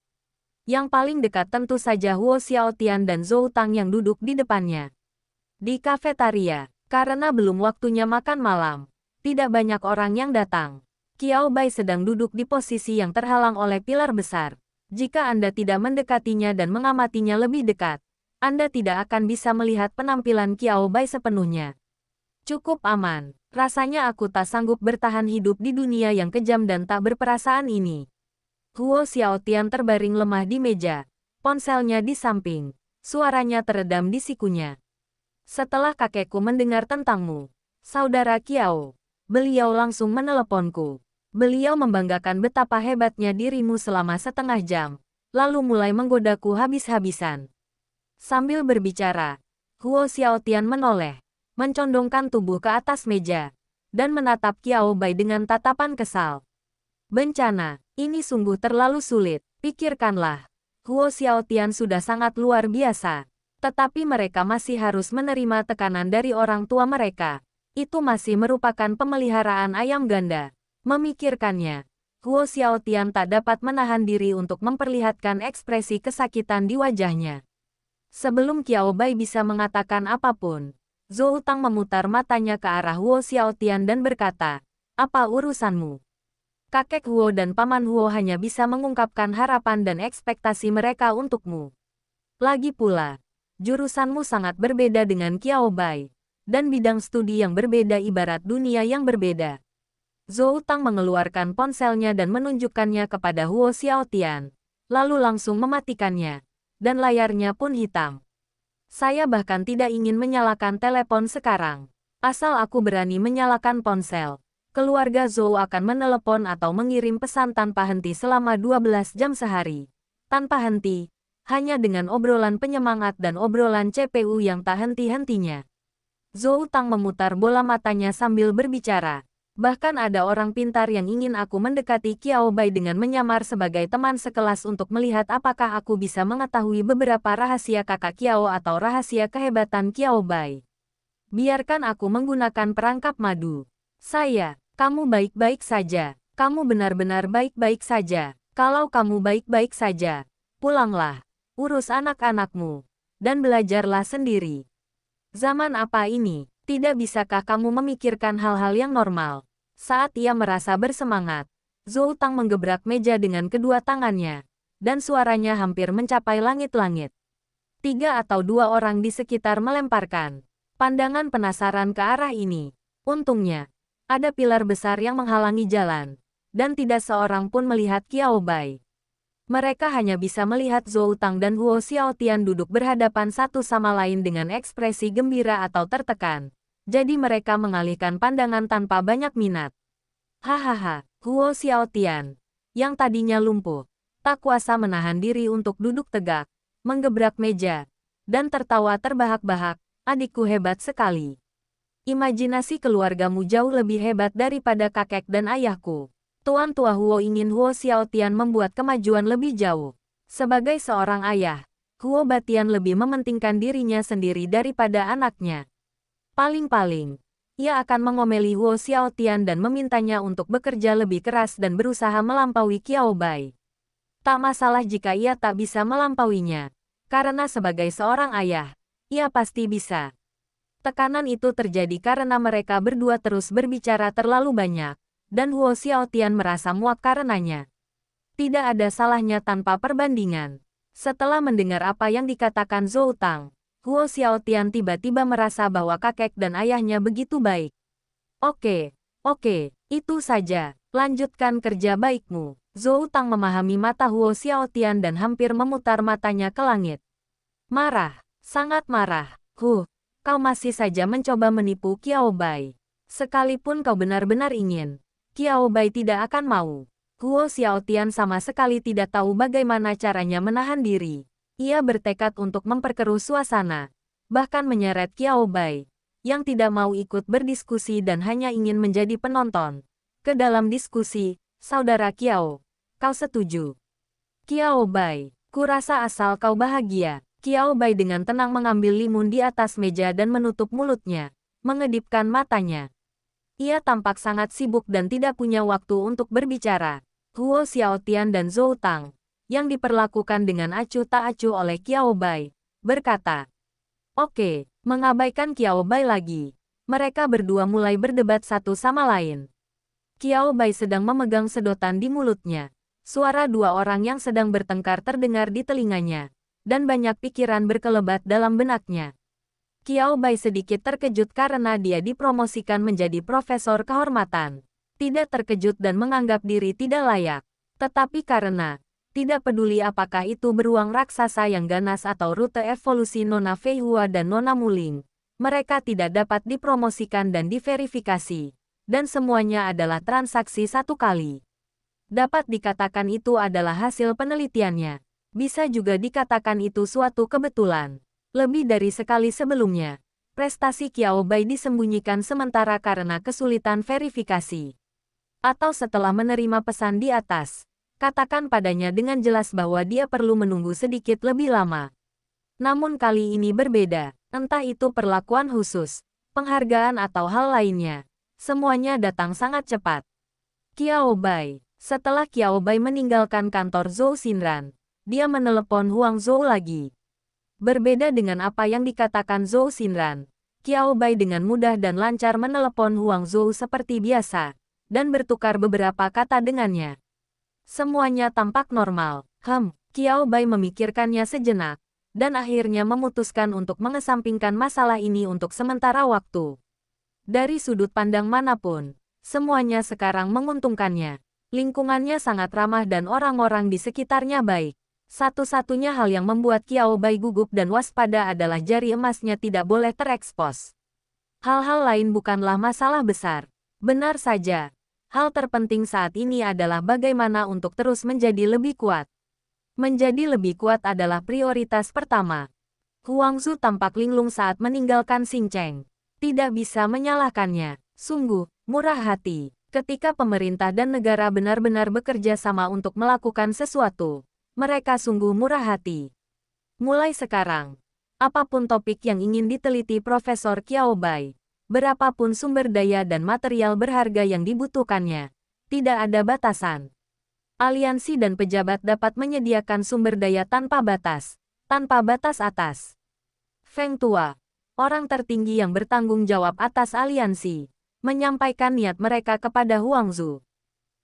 Yang paling dekat tentu saja Huo Xiaotian dan Zhou Tang yang duduk di depannya. Di kafetaria, karena belum waktunya makan malam, tidak banyak orang yang datang. Qiao Bai sedang duduk di posisi yang terhalang oleh pilar besar. Jika Anda tidak mendekatinya dan mengamatinya lebih dekat, Anda tidak akan bisa melihat penampilan Qiao Bai sepenuhnya. Cukup aman. Rasanya aku tak sanggup bertahan hidup di dunia yang kejam dan tak berperasaan ini. Huo Xiaotian terbaring lemah di meja, ponselnya di samping. Suaranya teredam di sikunya. Setelah kakekku mendengar tentangmu, saudara Qiao, beliau langsung meneleponku. Beliau membanggakan betapa hebatnya dirimu selama setengah jam, lalu mulai menggodaku habis-habisan. Sambil berbicara, Huo Xiaotian menoleh, mencondongkan tubuh ke atas meja, dan menatap Qiao Bai dengan tatapan kesal. Bencana, ini sungguh terlalu sulit, pikirkanlah. Huo Xiaotian sudah sangat luar biasa, tetapi mereka masih harus menerima tekanan dari orang tua mereka. Itu masih merupakan pemeliharaan ayam ganda. Memikirkannya, Huo Xiaotian tak dapat menahan diri untuk memperlihatkan ekspresi kesakitan di wajahnya. Sebelum Qiao Bai bisa mengatakan apapun, Zhou Tang memutar matanya ke arah Huo Xiaotian dan berkata, "Apa urusanmu?" Kakek Huo dan Paman Huo hanya bisa mengungkapkan harapan dan ekspektasi mereka untukmu. Lagi pula, jurusanmu sangat berbeda dengan Qiao Bai, dan bidang studi yang berbeda ibarat dunia yang berbeda. Zhou Tang mengeluarkan ponselnya dan menunjukkannya kepada Huo Xiaotian, lalu langsung mematikannya, dan layarnya pun hitam. Saya bahkan tidak ingin menyalakan telepon sekarang. Asal aku berani menyalakan ponsel, keluarga Zhou akan menelepon atau mengirim pesan tanpa henti selama 12 jam sehari. Tanpa henti, hanya dengan obrolan penyemangat dan obrolan CPU yang tak henti-hentinya. Zhou Tang memutar bola matanya sambil berbicara. Bahkan ada orang pintar yang ingin aku mendekati Qiao Bai dengan menyamar sebagai teman sekelas untuk melihat apakah aku bisa mengetahui beberapa rahasia kakak Qiao atau rahasia kehebatan Qiao Bai. Biarkan aku menggunakan perangkap madu. Kamu baik-baik saja. Kamu benar-benar baik-baik saja. Kalau kamu baik-baik saja, pulanglah, urus anak-anakmu, dan belajarlah sendiri. Zaman apa ini? Tidak bisakah kamu memikirkan hal-hal yang normal? Saat ia merasa bersemangat, Zhou Tang menggebrak meja dengan kedua tangannya, dan suaranya hampir mencapai langit-langit. 3 atau 2 orang di sekitar melemparkan pandangan penasaran ke arah ini. Untungnya, ada pilar besar yang menghalangi jalan, dan tidak seorang pun melihat Qiao Bai. Mereka hanya bisa melihat Zhou Tang dan Huo Xiaotian duduk berhadapan satu sama lain dengan ekspresi gembira atau tertekan. Jadi mereka mengalihkan pandangan tanpa banyak minat. Hahaha, Huo Xiaotian, yang tadinya lumpuh, tak kuasa menahan diri untuk duduk tegak, menggebrak meja, dan tertawa terbahak-bahak. Adikku hebat sekali. Imajinasi keluargamu jauh lebih hebat daripada kakek dan ayahku. Tuan Tua Huo ingin Huo Xiaotian membuat kemajuan lebih jauh. Sebagai seorang ayah, Huo Batian lebih mementingkan dirinya sendiri daripada anaknya. Paling-paling, ia akan mengomeli Huo Xiaotian dan memintanya untuk bekerja lebih keras dan berusaha melampaui Qiao Bai. Tak masalah jika ia tak bisa melampauinya, karena sebagai seorang ayah, ia pasti bisa. Tekanan itu terjadi karena mereka berdua terus berbicara terlalu banyak, dan Huo Xiaotian merasa muak karenanya. Tidak ada salahnya tanpa perbandingan. Setelah mendengar apa yang dikatakan Zhou Tang, Huo Xiaotian tiba-tiba merasa bahwa kakek dan ayahnya begitu baik. Oke, itu saja. Lanjutkan kerja baikmu. Zhou Tang memahami mata Huo Xiaotian dan hampir memutar matanya ke langit. Marah, sangat marah. Kau masih saja mencoba menipu Qiao Bai. Sekalipun kau benar-benar ingin, Qiao Bai tidak akan mau. Huo Xiaotian sama sekali tidak tahu bagaimana caranya menahan diri. Ia bertekad untuk memperkeruh suasana, bahkan menyeret Qiao Bai, yang tidak mau ikut berdiskusi dan hanya ingin menjadi penonton. Ke dalam diskusi, saudara Qiao, kau setuju? Qiao Bai, kurasa asal kau bahagia. Qiao Bai dengan tenang mengambil limun di atas meja dan menutup mulutnya, mengedipkan matanya. Ia tampak sangat sibuk dan tidak punya waktu untuk berbicara. Huo Xiaotian dan Zhou Tang, yang diperlakukan dengan acuh tak acuh oleh Qiao Bai, berkata, "Oke," mengabaikan Qiao Bai lagi. Mereka berdua mulai berdebat satu sama lain. Qiao Bai sedang memegang sedotan di mulutnya. Suara dua orang yang sedang bertengkar terdengar di telinganya, dan banyak pikiran berkelebat dalam benaknya. Qiao Bai sedikit terkejut karena dia dipromosikan menjadi profesor kehormatan. Tidak terkejut dan menganggap diri tidak layak. Tetapi karena tidak peduli apakah itu beruang raksasa yang ganas atau rute evolusi Nona Feihua dan Nona Muling, mereka tidak dapat dipromosikan dan diverifikasi. Dan semuanya adalah transaksi satu kali. Dapat dikatakan itu adalah hasil penelitiannya. Bisa juga dikatakan itu suatu kebetulan. Lebih dari sekali sebelumnya, prestasi Qiao Bai disembunyikan sementara karena kesulitan verifikasi. Atau setelah menerima pesan di atas, katakan padanya dengan jelas bahwa dia perlu menunggu sedikit lebih lama. Namun kali ini berbeda, entah itu perlakuan khusus, penghargaan atau hal lainnya. Semuanya datang sangat cepat. Qiao Bai, setelah Qiao Bai meninggalkan kantor Zhou Xinran, dia menelepon Huang Zhou lagi. Berbeda dengan apa yang dikatakan Zhou Xinran, Qiao Bai dengan mudah dan lancar menelepon Huang Zhou seperti biasa, dan bertukar beberapa kata dengannya. Semuanya tampak normal. Qiao Bai memikirkannya sejenak, dan akhirnya memutuskan untuk mengesampingkan masalah ini untuk sementara waktu. Dari sudut pandang manapun, semuanya sekarang menguntungkannya. Lingkungannya sangat ramah dan orang-orang di sekitarnya baik. Satu-satunya hal yang membuat Qiao Bai gugup dan waspada adalah jari emasnya tidak boleh terekspos. Hal-hal lain bukanlah masalah besar. Benar saja, hal terpenting saat ini adalah bagaimana untuk terus menjadi lebih kuat. Menjadi lebih kuat adalah prioritas pertama. Huang Zhu tampak linglung saat meninggalkan Xing Cheng. Tidak bisa menyalahkannya. Sungguh, murah hati. Ketika pemerintah dan negara benar-benar bekerja sama untuk melakukan sesuatu, mereka sungguh murah hati. Mulai sekarang, apapun topik yang ingin diteliti Profesor Qiao Bai, berapapun sumber daya dan material berharga yang dibutuhkannya, tidak ada batasan. Aliansi dan pejabat dapat menyediakan sumber daya tanpa batas atas. Feng Tua, orang tertinggi yang bertanggung jawab atas aliansi, menyampaikan niat mereka kepada Huang Zhu.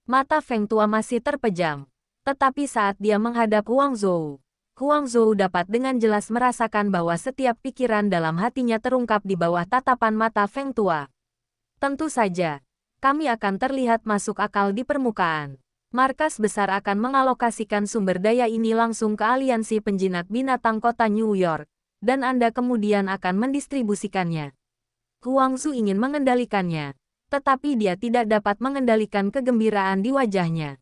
Mata Feng Tua masih terpejam. Tetapi saat dia menghadap Huang Zhou dapat dengan jelas merasakan bahwa setiap pikiran dalam hatinya terungkap di bawah tatapan mata Feng Tua. Tentu saja, kami akan terlihat masuk akal di permukaan. Markas besar akan mengalokasikan sumber daya ini langsung ke aliansi penjinak binatang kota New York, dan Anda kemudian akan mendistribusikannya. Huang Zhou ingin mengendalikannya, tetapi dia tidak dapat mengendalikan kegembiraan di wajahnya.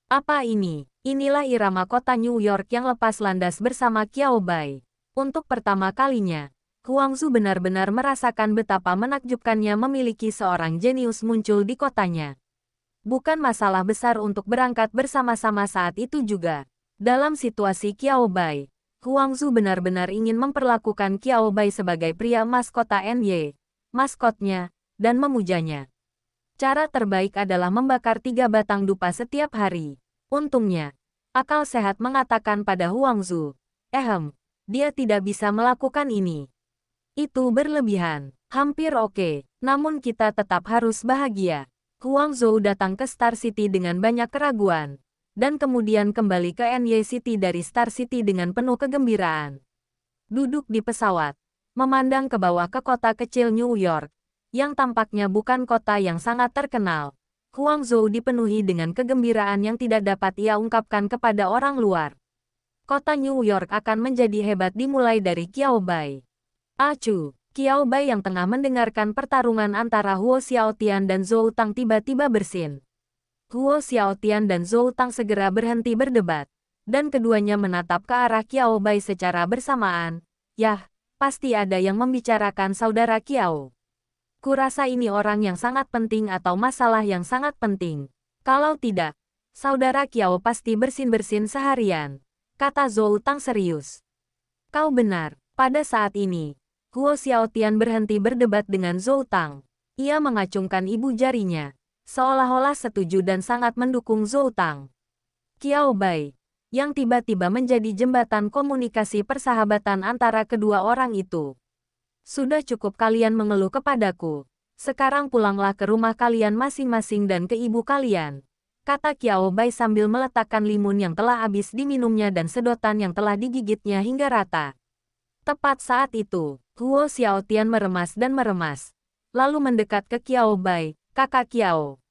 Apa ini? Inilah irama kota New York yang lepas landas bersama Qiao Bai. Untuk pertama kalinya, Huang Zhu benar-benar merasakan betapa menakjubkannya memiliki seorang jenius muncul di kotanya. Bukan masalah besar untuk berangkat bersama-sama saat itu juga. Dalam situasi Qiao Bai, Huang Zhu benar-benar ingin memperlakukan Qiao Bai sebagai pria emas kota NY, maskotnya, dan memujanya. Cara terbaik adalah membakar 3 batang dupa setiap hari. Untungnya, akal sehat mengatakan pada Huang Zhu, dia tidak bisa melakukan ini. Itu berlebihan. Hampir oke, namun kita tetap harus bahagia. Huang Zhou datang ke Star City dengan banyak keraguan, dan kemudian kembali ke NY City dari Star City dengan penuh kegembiraan. Duduk di pesawat, memandang ke bawah ke kota kecil New York, yang tampaknya bukan kota yang sangat terkenal. Huang Zhou dipenuhi dengan kegembiraan yang tidak dapat ia ungkapkan kepada orang luar. Kota New York akan menjadi hebat dimulai dari Qiao Bai. Acu, Qiao Bai yang tengah mendengarkan pertarungan antara Huo Xiaotian dan Zhou Tang tiba-tiba bersin. Huo Xiaotian dan Zhou Tang segera berhenti berdebat, dan keduanya menatap ke arah Qiao Bai secara bersamaan. Yah, pasti ada yang membicarakan saudara Qiao. Kurasa ini orang yang sangat penting atau masalah yang sangat penting. Kalau tidak, saudara Qiao pasti bersin-bersin seharian, kata Zhou Tang serius. Kau benar, pada saat ini, Huo Xiaotian berhenti berdebat dengan Zhou Tang. Ia mengacungkan ibu jarinya, seolah-olah setuju dan sangat mendukung Zhou Tang. Qiao Bai, yang tiba-tiba menjadi jembatan komunikasi persahabatan antara kedua orang itu. Sudah cukup kalian mengeluh kepadaku. Sekarang pulanglah ke rumah kalian masing-masing dan ke ibu kalian, kata Qiao Bai sambil meletakkan limun yang telah habis diminumnya dan sedotan yang telah digigitnya hingga rata. Tepat saat itu, Huo Xiaotian meremas dan meremas, lalu mendekat ke Qiao Bai. Kakak Qiao,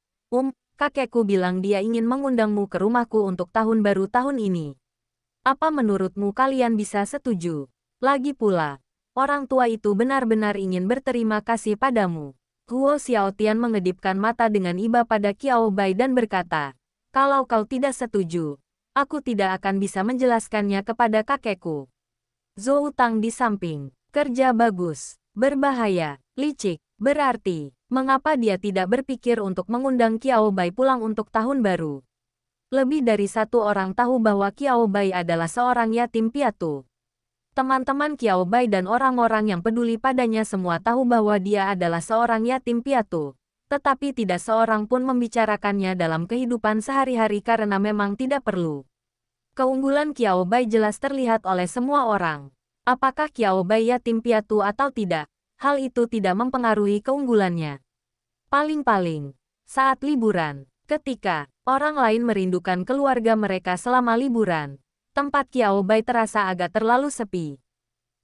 kakekku bilang dia ingin mengundangmu ke rumahku untuk tahun baru tahun ini. Apa menurutmu kalian bisa setuju? Lagi pula, orang tua itu benar-benar ingin berterima kasih padamu. Huo Xiaotian mengedipkan mata dengan iba pada Qiao Bai dan berkata, kalau kau tidak setuju, aku tidak akan bisa menjelaskannya kepada kakekku. Zhou Tang di samping, kerja bagus, berbahaya, licik, berarti, mengapa dia tidak berpikir untuk mengundang Qiao Bai pulang untuk tahun baru? Lebih dari satu orang tahu bahwa Qiao Bai adalah seorang yatim piatu. Teman-teman Qiao Bai dan orang-orang yang peduli padanya semua tahu bahwa dia adalah seorang yatim piatu. Tetapi tidak seorang pun membicarakannya dalam kehidupan sehari-hari karena memang tidak perlu. Keunggulan Qiao Bai jelas terlihat oleh semua orang. Apakah Qiao Bai yatim piatu atau tidak, hal itu tidak mempengaruhi keunggulannya. Paling-paling, saat liburan, ketika orang lain merindukan keluarga mereka selama liburan, tempat Qiao Bai terasa agak terlalu sepi.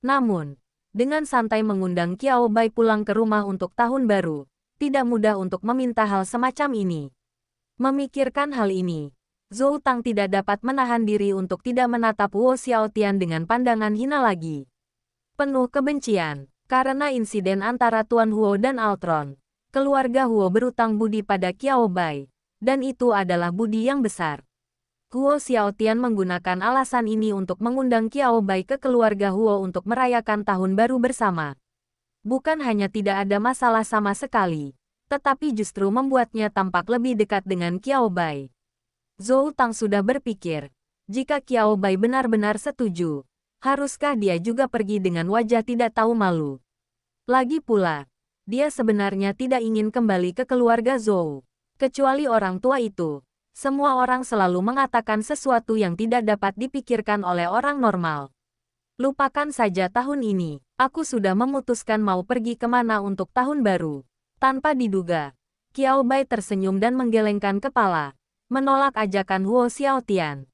Namun, dengan santai mengundang Qiao Bai pulang ke rumah untuk tahun baru, tidak mudah untuk meminta hal semacam ini. Memikirkan hal ini, Zhou Tang tidak dapat menahan diri untuk tidak menatap Huo Xiaotian dengan pandangan hina lagi. Penuh kebencian, karena insiden antara Tuan Huo dan Altron, keluarga Huo berutang budi pada Qiao Bai, dan itu adalah budi yang besar. Huo Xiaotian menggunakan alasan ini untuk mengundang Qiao Bai ke keluarga Huo untuk merayakan tahun baru bersama. Bukan hanya tidak ada masalah sama sekali, tetapi justru membuatnya tampak lebih dekat dengan Qiao Bai. Zhou Tang sudah berpikir, jika Qiao Bai benar-benar setuju, haruskah dia juga pergi dengan wajah tidak tahu malu? Lagi pula, dia sebenarnya tidak ingin kembali ke keluarga Zhou. Kecuali orang tua itu, semua orang selalu mengatakan sesuatu yang tidak dapat dipikirkan oleh orang normal. Lupakan saja tahun ini, aku sudah memutuskan mau pergi kemana untuk tahun baru. Tanpa diduga, Qiao Bai tersenyum dan menggelengkan kepala, menolak ajakan Huo Xiaotian.